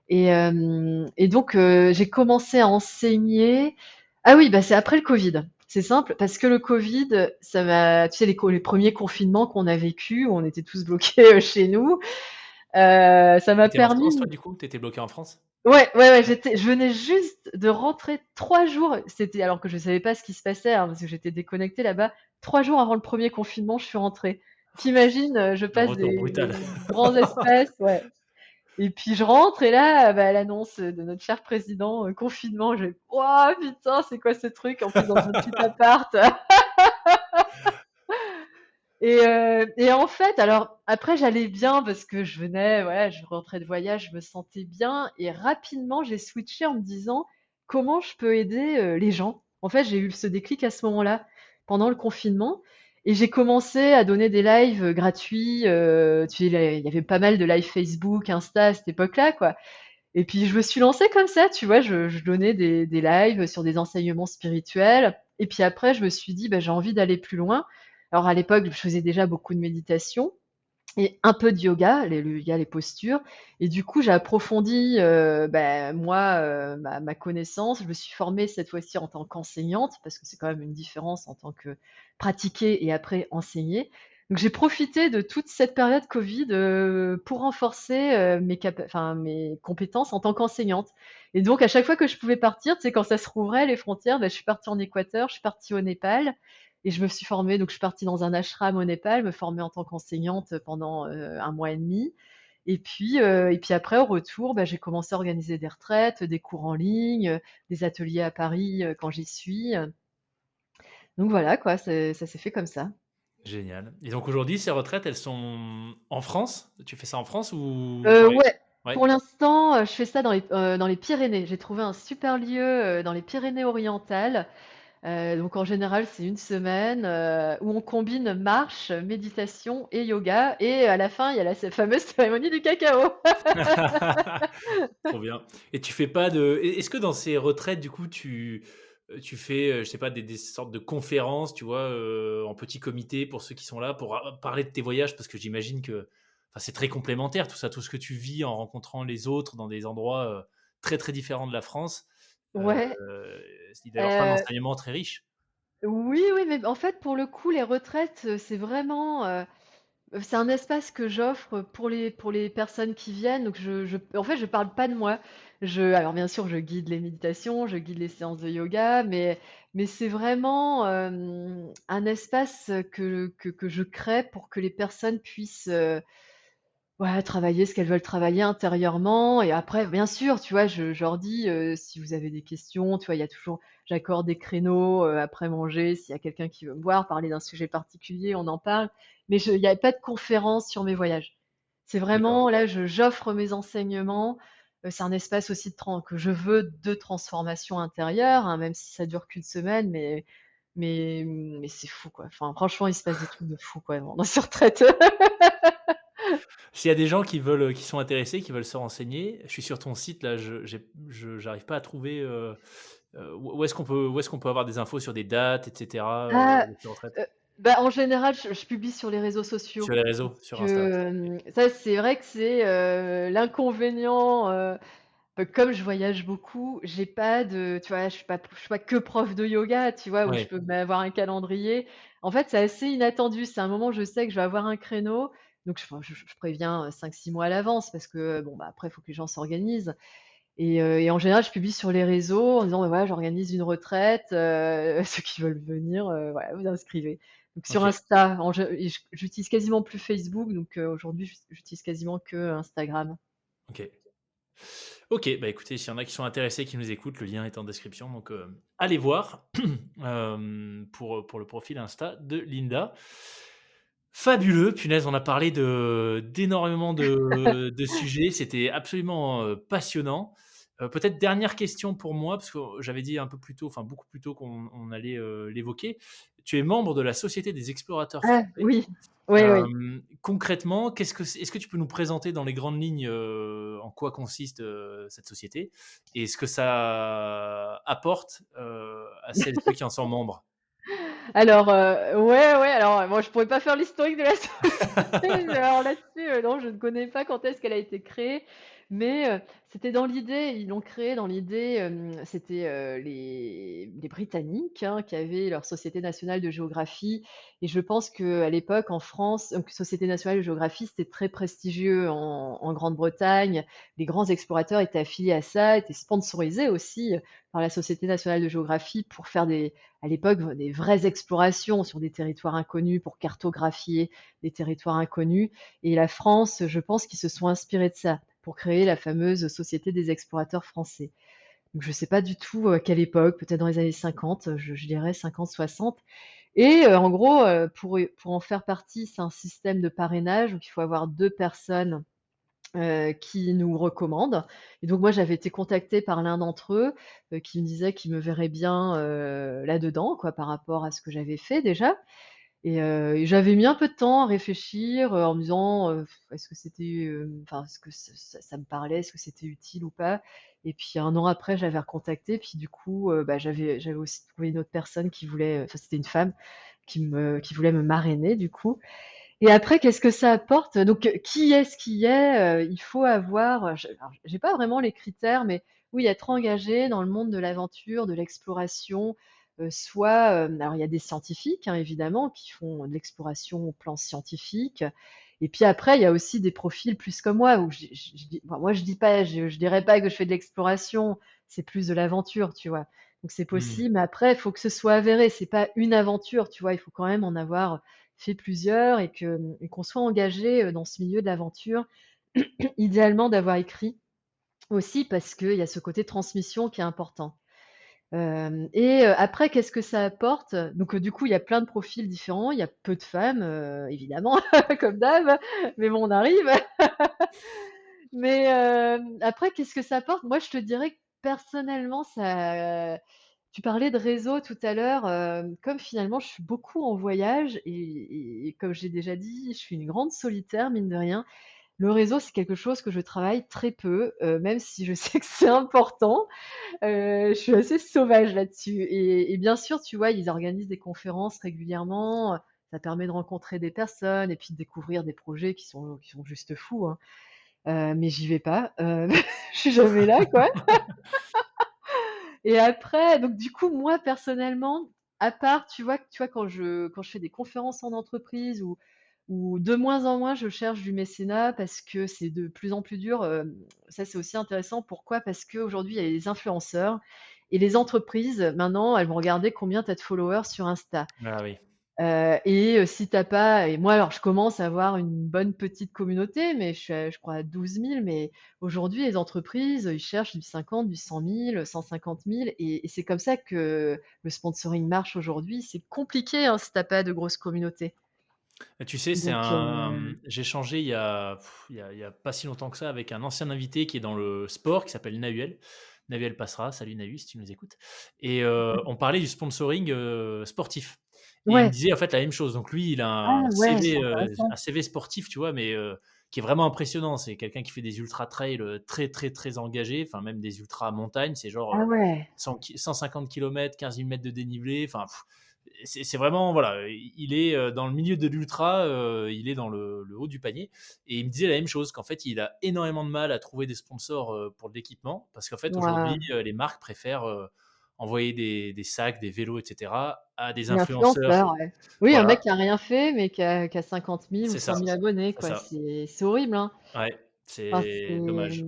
Et donc, j'ai commencé à enseigner. Ah oui, bah, c'est après le Covid. C'est simple, parce que le Covid, tu sais, les premiers confinements qu'on a vécu, où on était tous bloqués chez nous, ça m'a Tu étais en France toi permis. du coup? Tu étais bloquée en France? Ouais, ouais, ouais, je venais juste de rentrer 3 jours. C'était alors que je savais pas ce qui se passait, hein, parce que j'étais déconnectée là-bas. 3 jours avant le premier confinement, je suis rentrée. T'imagines, je Le passe retour des brutal. grands espaces, ouais. Et puis je rentre, et là, bah, l'annonce de notre cher président, confinement, je fais: «Waouh, putain, c'est quoi ce truc?» En plus dans un petit appart. Et en fait, alors après j'allais bien parce que je venais, voilà, je rentrais de voyage, je me sentais bien, et rapidement j'ai switché en me disant: «Comment je peux aider, les gens?» En fait, j'ai eu ce déclic à ce moment-là, pendant le confinement, et j'ai commencé à donner des lives, gratuits, tu sais, il y avait pas mal de lives Facebook, Insta à cette époque-là, quoi. Et puis je me suis lancée comme ça, tu vois, je donnais des lives sur des enseignements spirituels. Et puis après, je me suis dit, bah, j'ai envie d'aller plus loin. Alors à l'époque, je faisais déjà beaucoup de méditation et un peu de yoga, le yoga, les postures. Et du coup, j'ai approfondi, moi, ma connaissance. Je me suis formée cette fois-ci en tant qu'enseignante, parce que c'est quand même une différence en tant que pratiquer et après enseigner. Donc j'ai profité de toute cette période Covid, pour renforcer, mes compétences en tant qu'enseignante et donc à chaque fois que je pouvais partir, tu sais, quand ça se rouvrait les frontières, je suis partie en Équateur, je suis partie au Népal et je me suis formée donc je suis partie dans un ashram au Népal, me former en tant qu'enseignante pendant, 1 mois et demi et puis après au retour, j'ai commencé à organiser des retraites, des cours en ligne, des ateliers à Paris, quand j'y suis, donc voilà quoi, ça s'est fait comme ça. Génial. Et donc aujourd'hui, ces retraites, elles sont en France? Tu fais ça en France ou tu Ouais, ouais? pour l'instant, je fais ça dans les Pyrénées. J'ai trouvé un super lieu, dans les Pyrénées-Orientales. Donc en général, c'est une semaine, où on combine marche, méditation et yoga et à la fin, il y a la fameuse cérémonie du cacao. Trop bien. Et tu fais pas de est-ce que dans ces retraites, du coup, tu fais, je sais pas, des sortes de conférences, tu vois, en petit comité pour ceux qui sont là, pour a parler de tes voyages? Parce que j'imagine que, enfin, c'est très complémentaire tout ça, tout ce que tu vis en rencontrant les autres dans des endroits, très, très différents de la France. Heu, Ouais, il doit y avoir plein heu, d'enseignements très riches. oui, oui, mais en fait, pour le coup, les retraites, c'est vraiment, c'est un espace que j'offre pour les personnes qui viennent, donc en fait, je parle pas de moi. Alors bien sûr, je guide les méditations, je guide les séances de yoga, mais c'est vraiment, un espace que je crée pour que les personnes puissent, ouais, travailler ce qu'elles veulent travailler intérieurement et après, bien sûr, tu vois, je leur dis, si vous avez des questions, tu vois, il y a toujours j'accorde des créneaux, après manger, s'il y a quelqu'un qui veut me voir, parler d'un sujet particulier, on en parle. Mais il y a pas de conférence sur mes voyages. C'est D'accord. vraiment là, j'offre mes enseignements, c'est un espace aussi que je veux de transformation intérieure, hein, même si ça dure qu'une semaine, mais c'est fou, quoi. Enfin, franchement, il se passe des trucs de fou, quoi, dans ces retraites. S'il y a des gens qui veulent, qui sont intéressés, qui veulent se renseigner, je suis sur ton site là, j'arrive pas à trouver, où est-ce qu'on peut avoir des infos sur des dates et cetera, Ah, de ces retraites? heu, en général, je publie sur les réseaux sociaux Sur les réseaux, parce sur Insta? que, ça, c'est vrai que c'est, l'inconvénient, comme je voyage beaucoup, j'ai pas de tu vois, je suis pas que prof de yoga, tu vois? Où je Ouais, peux avoir un calendrier. En fait, c'est assez inattendu. C'est un moment où je sais que je vais avoir un créneau, donc je préviens, 5-6 mois à l'avance parce que, bon, après, il faut que les gens s'organisent et en général, je publie sur les réseaux en disant: «Bah, voilà, j'organise une retraite, ceux qui veulent venir, voilà, vous inscrivez». Donc sur OK, Insta, j'utilise quasiment plus Facebook, donc aujourd'hui, j'utilise quasiment que Instagram. OK. OK, bah, écoutez, s'il y en a qui sont intéressés, qui nous écoutent, le lien est en description, donc allez voir, pour le profil Insta de Linda. Fabuleux, punaise, on a parlé d'énormément de sujets, c'était absolument, passionnant. Peut-être dernière question pour moi, parce que j'avais dit un peu plus tôt, enfin beaucoup plus tôt qu'on allait, l'évoquer. Tu es membre de la Société des explorateurs Ah français. oui, oui, oui. Concrètement, est-ce que tu peux nous présenter dans les grandes lignes, en quoi consiste, cette société? Et ce que ça apporte, à celles et ceux qui en sont membres? Alors, ouais, ouais, alors, moi, je pourrais pas faire l'historique de la société, mais alors là-dessus, non, je ne connais pas quand est-ce qu'elle a été créée, mais c'était dans l'idée ils l'ont créée dans l'idée, c'était, les Britanniques, hein, qui avaient leur Société nationale de géographie et je pense qu'à l'époque, en France, donc Société nationale de géographie, c'était très prestigieux en Grande-Bretagne. Les grands explorateurs étaient affiliés à ça, étaient sponsorisés aussi, par la Société nationale de géographie pour faire à l'époque, des vraies explorations sur des territoires inconnus, pour cartographier des territoires inconnus et la France, je pense qu'ils se sont inspirés de ça, pour créer la fameuse Société des explorateurs français. Donc je ne sais pas du tout, à quelle époque, peut-être dans les années 50, je dirais 50-60 et en gros, pour en faire partie, c'est un système de parrainage, donc il faut avoir 2 personnes qui nous recommandent et donc moi, j'avais été contactée par l'un d'entre eux, qui me disait qu'il me verrait bien, là-dedans, quoi, par rapport à ce que j'avais fait déjà et j'avais mis un peu de temps à réfléchir, en me disant, est-ce que c'était, enfin, est-ce que ça me parlait? Est-ce que c'était utile ou pas? Et puis 1 an après, j'avais recontacté, puis du coup, j'avais aussi trouvé une autre personne qui voulait, enfin, c'était une femme qui voulait me marrainer du coup et après, qu'est-ce que ça apporte? Donc, qui est-ce qui est? Il faut avoir, alors j'ai pas vraiment les critères, mais oui, être engagé dans le monde de l'aventure, de l'exploration, soit, alors il y a des scientifiques, hein, évidemment, qui font de l'exploration au plan scientifique et puis après, il y a aussi des profils plus comme moi où je dis bon, moi je dis pas je dirais pas que je fais de l'exploration, c'est plus de l'aventure, tu vois? Donc c'est Mmh. possible, mais après, il faut que ce soit avéré. C'est pas une aventure, tu vois? Il faut quand même en avoir fait plusieurs et qu'on soit engagé, dans ce milieu de l'aventure. Idéalement d'avoir écrit aussi parce qu'il y a ce côté transmission qui est important. Après qu'est-ce que ça apporte? Donc, du coup, il y a plein de profils différents. Il y a peu de femmes, évidemment, comme d'hab, mais bon, on arrive. Mais, après qu'est-ce que ça apporte? Moi, je te dirais que personnellement, ça tu parlais de réseau tout à l'heure, comme finalement je suis beaucoup en voyage et comme j'ai déjà dit, je suis une grande solitaire, mine de rien. Le réseau, c'est quelque chose que je travaille très peu, même si je sais que c'est important. Je suis assez sauvage là-dessus et bien sûr, tu vois, ils organisent des conférences régulièrement, ça permet de rencontrer des personnes et puis de découvrir des projets qui sont juste fous, hein. Mais j'y vais pas, je suis jamais là, quoi. Et après donc du coup, moi, personnellement, à part, tu vois, quand je fais des conférences en entreprise ou de moins en moins je cherche du mécénat parce que c'est de plus en plus dur, ça c'est aussi intéressant. Pourquoi? Parce qu'aujourd'hui, il y a les influenceurs et les entreprises, maintenant, elles vont regarder combien tu as de followers sur Insta. Ah oui. Si tu pas et moi alors je commence à avoir une bonne petite communauté, mais je suis à je crois à 12 000, mais aujourd'hui les entreprises, ils cherchent du 50, du 100 000, 150 000 et c'est comme ça que le sponsoring marche aujourd'hui. C'est compliqué, hein, si tu pas de grosse communauté. Tu sais, Donc j'ai échangé il y a pas si longtemps que ça avec un ancien invité qui est dans le sport, qui s'appelle Nahuel. Nahuel Passera, salut Nahu si tu nous écoutes et on parlait du sponsoring, sportif et il me ouais. disait en fait la même chose. Donc lui, il a Ah ouais, c'est un intéressant. CV sportif, tu vois? Mais qui est vraiment impressionnant. C'est quelqu'un qui fait des ultra trail, très, très, très engagé, enfin même des ultra montagnes, c'est genre, Ah ouais. 150 kilomètres, 15 000 mètres de dénivelé, enfin c'est vraiment voilà, il est, dans le milieu de l'ultra, il est dans le haut du panier et il me disait la même chose, qu'en fait, il a énormément de mal à trouver des sponsors, pour de l'équipement parce qu'en fait, aujourd'hui, Waouh. les marques préfèrent, envoyer des sacs, des vélos et cetera à des influenceurs. L'influenceur, ouais. Oui, un Voilà, mec qui a rien fait, mais qui a 50 000 ou c'est 100 ça, 000 abonnés, c'est quoi. ça. C'est horrible, hein. Ouais, Enfin, c'est dommage.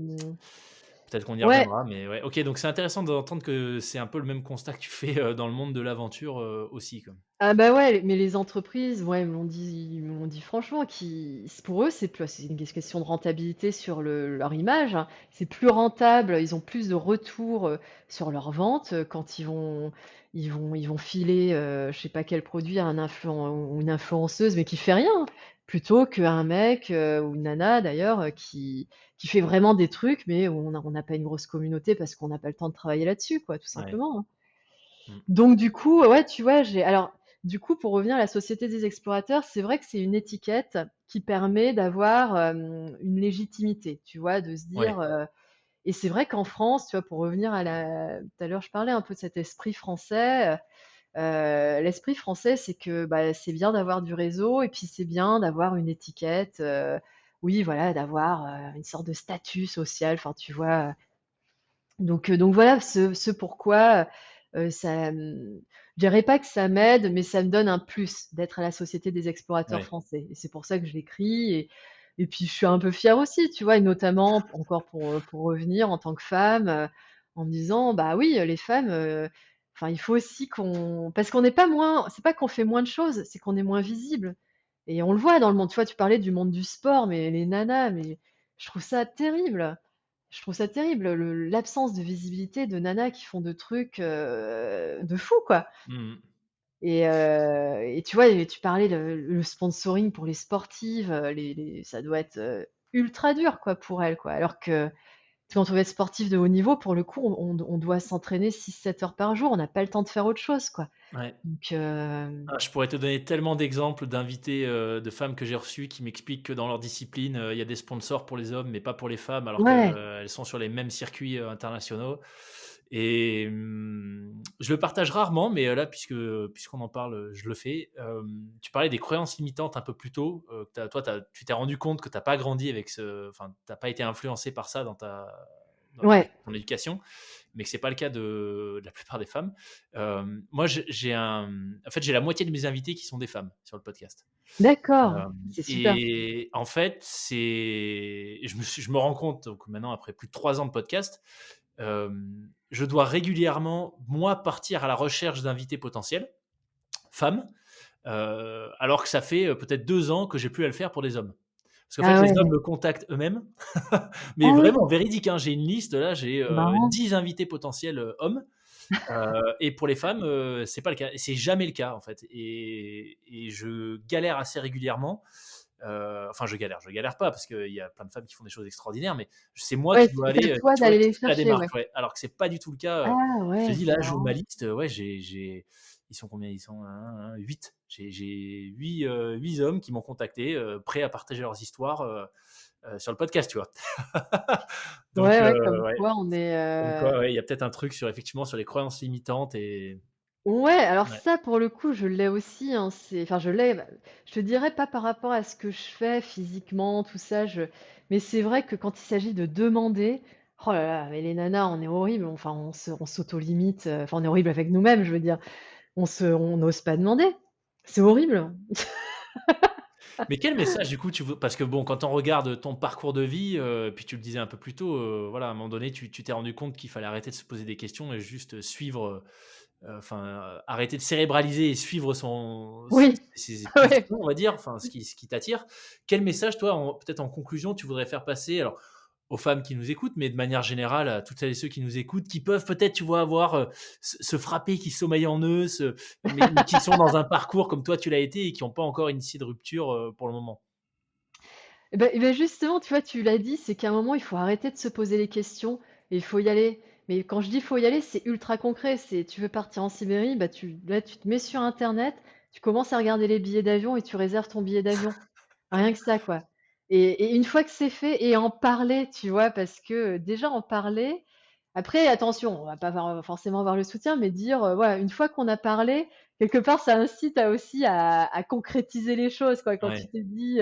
Peut-être qu'on y ouais. reviendra, mais ouais. OK, donc c'est intéressant d'entendre que c'est un peu le même constat que tu fais, dans le monde de l'aventure, aussi, quoi. Ah bah, ouais, mais les entreprises, ouais, ils me l'ont dit franchement qui pour eux, c'est une question de rentabilité sur leur image, hein. C'est plus rentable, ils ont plus de retours, sur leurs ventes, quand ils vont filer, je sais pas quel produit à un influen ou une influenceuse, mais qui fait rien, plutôt qu'un mec, ou une nana d'ailleurs, qui fait vraiment des trucs, mais où on n'a pas une grosse communauté parce qu'on n'a pas le temps de travailler là-dessus, quoi, tout Ouais. simplement, hein. Mmh. Donc du coup, ouais, tu vois, du coup, pour revenir à la Société des explorateurs, c'est vrai que c'est une étiquette qui permet d'avoir, une légitimité, tu vois? De se dire, Ouais, et c'est vrai qu'en France, tu vois, pour revenir tout à l'heure, je parlais un peu de cet esprit français, l'esprit français, c'est que, bah, c'est bien d'avoir du réseau et puis c'est bien d'avoir une étiquette, oui, voilà, d'avoir, une sorte de statut social, enfin, tu vois? Donc voilà ce pourquoi, je dirais pas que ça m'aide, mais ça me donne un plus d'être à la Société des explorateurs ouais. français et c'est pour ça que je l'écris et puis je suis un peu fière aussi, tu vois? Et notamment encore pour revenir en tant que femme, en me disant: «Bah oui, les femmes, enfin il faut aussi qu'on» parce qu'on n'est pas moins c'est pas qu'on fait moins de choses, c'est qu'on est moins visible et on le voit dans le monde. Tu vois, tu parlais du monde du sport, mais les nanas, mais je trouve ça terrible. Je trouve ça terrible, l'absence de visibilité de nanas qui font de trucs, de fou, quoi. Mmh mh. Et tu vois, et tu parlais le sponsoring pour les sportives, les ça doit être, ultra dur, quoi, pour elles, quoi. Alors que quand on veut être sportif de haut niveau, pour le coup, on doit s'entraîner 6-7 heures par jour. On n'a pas le temps de faire autre chose, quoi. Ouais. Donc Ah, je pourrais te donner tellement d'exemples d'invités, de femmes que j'ai reçues qui m'expliquent que dans leur discipline, il y a des sponsors pour les hommes, mais pas pour les femmes, alors ouais, qu'elles sont sur les mêmes circuits, internationaux et je le partage rarement, mais là, puisqu'on en parle, je le fais. Tu parlais des croyances limitantes un peu plus tôt, que tu t'es rendu compte que tu as pas grandi avec ce enfin, tu as pas été influencé par ça Ouais, ton éducation, mais que c'est pas le cas de la plupart des femmes. Moi, en fait, j'ai la moitié de mes invités qui sont des femmes sur le podcast. d'accord, c'est super. Et en fait, je me rends compte, donc maintenant, après plus de 3 ans de podcast, je dois régulièrement, moi, partir à la recherche d'invités potentiels, femmes, alors que ça fait peut-être 2 ans que j'ai plus à le faire pour des hommes. Parce qu'en fait, Ah les hommes ouais, me contactent eux-mêmes, mais ah ouais, vraiment véridique, hein, j'ai une liste, là, j'ai c'est marrant. 10 invités potentiels hommes. Et pour les femmes, c'est pas le cas. Et c'est jamais le cas, en fait. Et je galère assez régulièrement. Enfin, je galère pas parce qu'il y a plein de femmes qui font des choses extraordinaires, mais c'est moi Ouais, qui dois c'est à aller, toi tu vois, d'aller les qui fais la chercher, démarche, ouais. ouais. Alors que c'est pas du tout le cas. Ah Je te ouais, dis, c'est là, j'ouvre ma marrant. liste. Ouais, ils sont combien? Ils sont 8. J'ai 8 hommes qui m'ont contacté, prêts à partager leurs histoires sur le podcast, tu vois. Donc, Ouais, ouais, comme ouais. quoi on est, Comme quoi, ouais, il y a peut-être un truc effectivement, sur les croyances limitantes et ouais, alors ouais. ça, pour le coup, je l'ai aussi, hein, enfin, je l'ai, bah, je te dirais pas par rapport à ce que je fais physiquement, tout ça, mais c'est vrai que quand il s'agit de demander, oh là là, mais les nanas, on est horribles, enfin, on s'auto-limite, enfin, on est horrible avec nous-mêmes, je veux dire. On n'ose pas demander. C'est horrible. Mais quel message du coup tu veux, parce que bon, quand on regarde ton parcours de vie, puis tu le disais un peu plus tôt, voilà, à un moment donné, tu t'es rendu compte qu'il fallait arrêter de se poser des questions et juste suivre, arrêter de cérébraliser et suivre Oui, ses ouais. pulsions, on va dire, enfin ce qui t'attire. Quel message toi, peut-être en conclusion, tu voudrais faire passer, alors aux femmes qui nous écoutent, mais de manière générale à toutes celles et ceux qui nous écoutent, qui peuvent peut-être, tu vois, avoir ce frappé qui sommeille en eux, mais qui sont dans un parcours comme toi tu l'as été et qui n'ont pas encore initié de rupture pour le moment. Et ben, justement, tu vois, tu l'as dit, c'est qu'à un moment, il faut arrêter de se poser les questions et il faut y aller. Mais quand je dis «faut y aller», c'est ultra concret. C'est tu veux partir en Sibérie, bah, tu te mets sur internet, tu commences à regarder les billets d'avion et tu réserves ton billet d'avion. Rien que ça, quoi. Et une fois que c'est fait et en parler, tu vois? Parce que, déjà en parler, après attention, on va pas forcément avoir le soutien, mais dire, voilà, une fois qu'on a parlé, quelque part ça incite à aussi à concrétiser les choses, quoi. Quand tu Ouais. te dis,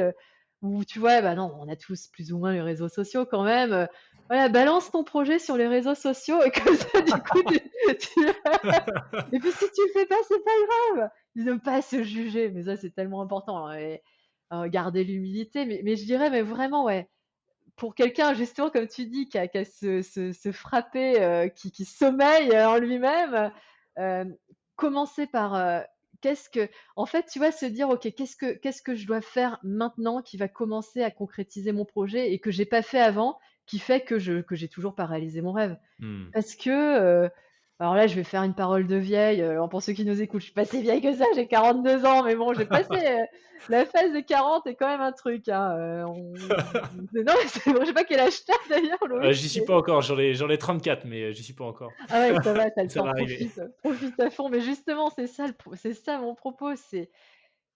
ou tu vois, bah, non, on a tous plus ou moins les réseaux sociaux quand même, voilà, balance ton projet sur les réseaux sociaux et comme ça du coup tu et puis si tu le fais pas, c'est pas grave! Ne pas se juger, mais ça c'est tellement important, hein, et garder l'humilité, mais je dirais, mais vraiment, ouais, pour quelqu'un justement comme tu dis qui a ce frappé, qui sommeille, en lui-même, hem, commencer par, qu'est-ce que en fait, tu vois, se dire: «OK, qu'est-ce que je dois faire maintenant qui va commencer à concrétiser mon projet et que j'ai pas fait avant, qui fait que j'ai toujours pas réalisé mon rêve?» Mmh. Parce que, alors là, je vais faire une parole de vieille, alors pour ceux qui nous écoutent, je suis pas si vieille que ça, j'ai 42 ans, mais bon, j'ai passé, la phase des 40 est quand même un truc, hein, non, mais c'est vrai, je sais pas quel âge tu as d'ailleurs, Loïc, J'y suis mais pas encore, j'en ai 34, mais j'y suis pas encore. ah ouais, ça va, tu as le Ça temps, va arriver. profite à fond, mais justement, c'est ça mon propos, c'est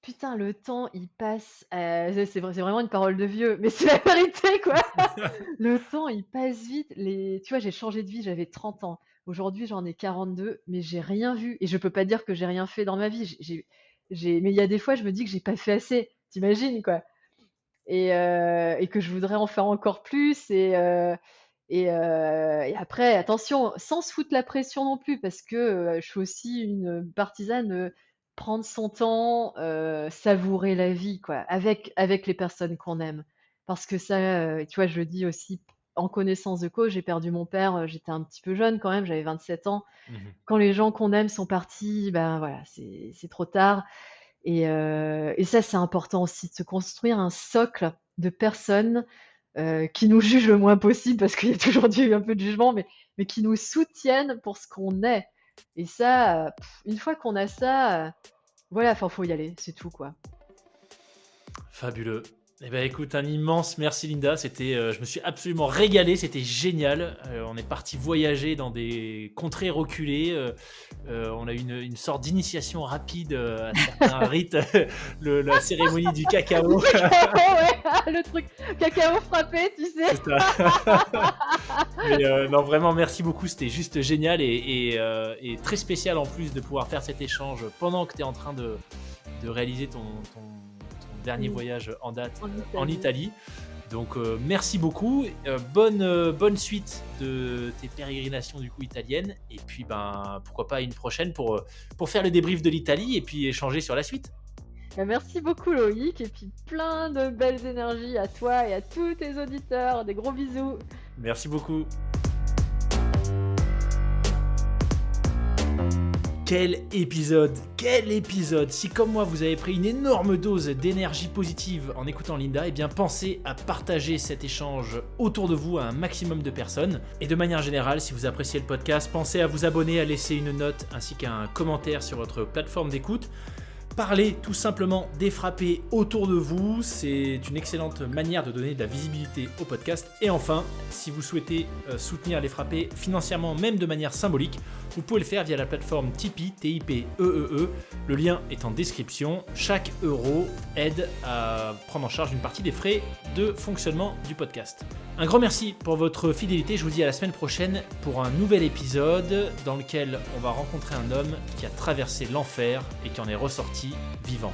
putain, le temps, il passe, c'est vraiment une parole de vieux, mais c'est la vérité, quoi. Le temps, il passe vite. Tu vois, j'ai changé de vie, j'avais 30 ans. Aujourd'hui, j'en ai 42, mais j'ai rien vu et je peux pas dire que j'ai rien fait dans ma vie. Mais il y a des fois, je me dis que j'ai pas fait assez. Tu imagines, quoi? Et que je voudrais en faire encore plus et après attention, sans se foutre la pression non plus parce que, je suis aussi une partisane, prendre son temps, savourer la vie quoi, avec les personnes qu'on aime. Parce que ça, tu vois, je le dis aussi en connaissance de cause, j'ai perdu mon père, j'étais un petit peu jeune quand même, j'avais 27 ans. Mmh mh. Quand les gens qu'on aime sont partis, ben voilà, c'est trop tard. Et ça, c'est important aussi de se construire un socle de personnes, qui nous jugent le moins possible parce qu'il y a toujours un peu de jugement, mais qui nous soutiennent pour ce qu'on est. Et ça, une fois qu'on a ça, voilà, enfin, faut y aller, c'est tout, quoi. Fabuleux. Eh ben, écoute, un immense merci Linda, je me suis absolument régalé, c'était génial. On est parti voyager dans des contrées reculées, on a eu une sorte d'initiation rapide, à certains rites, la cérémonie du Du cacao. cacao, ouais, le truc cacao frappé, tu sais? C'est ça. Mais non, vraiment merci beaucoup, c'était juste génial et très spécial en plus de pouvoir faire cet échange pendant que tu es en train de réaliser ton dernier Mmh, voyage en date en en Italie. Italie. Donc merci beaucoup, bonne suite de tes pérégrinations du coup italiennes, et puis pourquoi pas une prochaine pour faire le débrief de l'Italie et puis échanger sur la suite. Bah, merci beaucoup Loïc, et puis plein de belles énergies à toi et à tous tes auditeurs. Des gros bisous. Merci beaucoup. Quel épisode! Si comme moi vous avez pris une énorme dose d'énergie positive en écoutant Linda, eh bien pensez à partager cet échange autour de vous à un maximum de personnes. Et de manière générale, si vous appréciez le podcast, pensez à vous abonner, à laisser une note ainsi qu'un commentaire sur votre plateforme d'écoute. Parlez tout simplement des frappés autour de vous, c'est une excellente manière de donner de la visibilité au podcast. Et enfin, si vous souhaitez soutenir les frappés financièrement, même de manière symbolique, vous pouvez le faire via la plateforme Tipeee, T-I-P-E-E-E. Le lien est en description. Chaque euro aide à prendre en charge une partie des frais de fonctionnement du podcast. Un grand merci pour votre fidélité. Je vous dis à la semaine prochaine pour un nouvel épisode dans lequel on va rencontrer un homme qui a traversé l'enfer et qui en est ressorti vivant.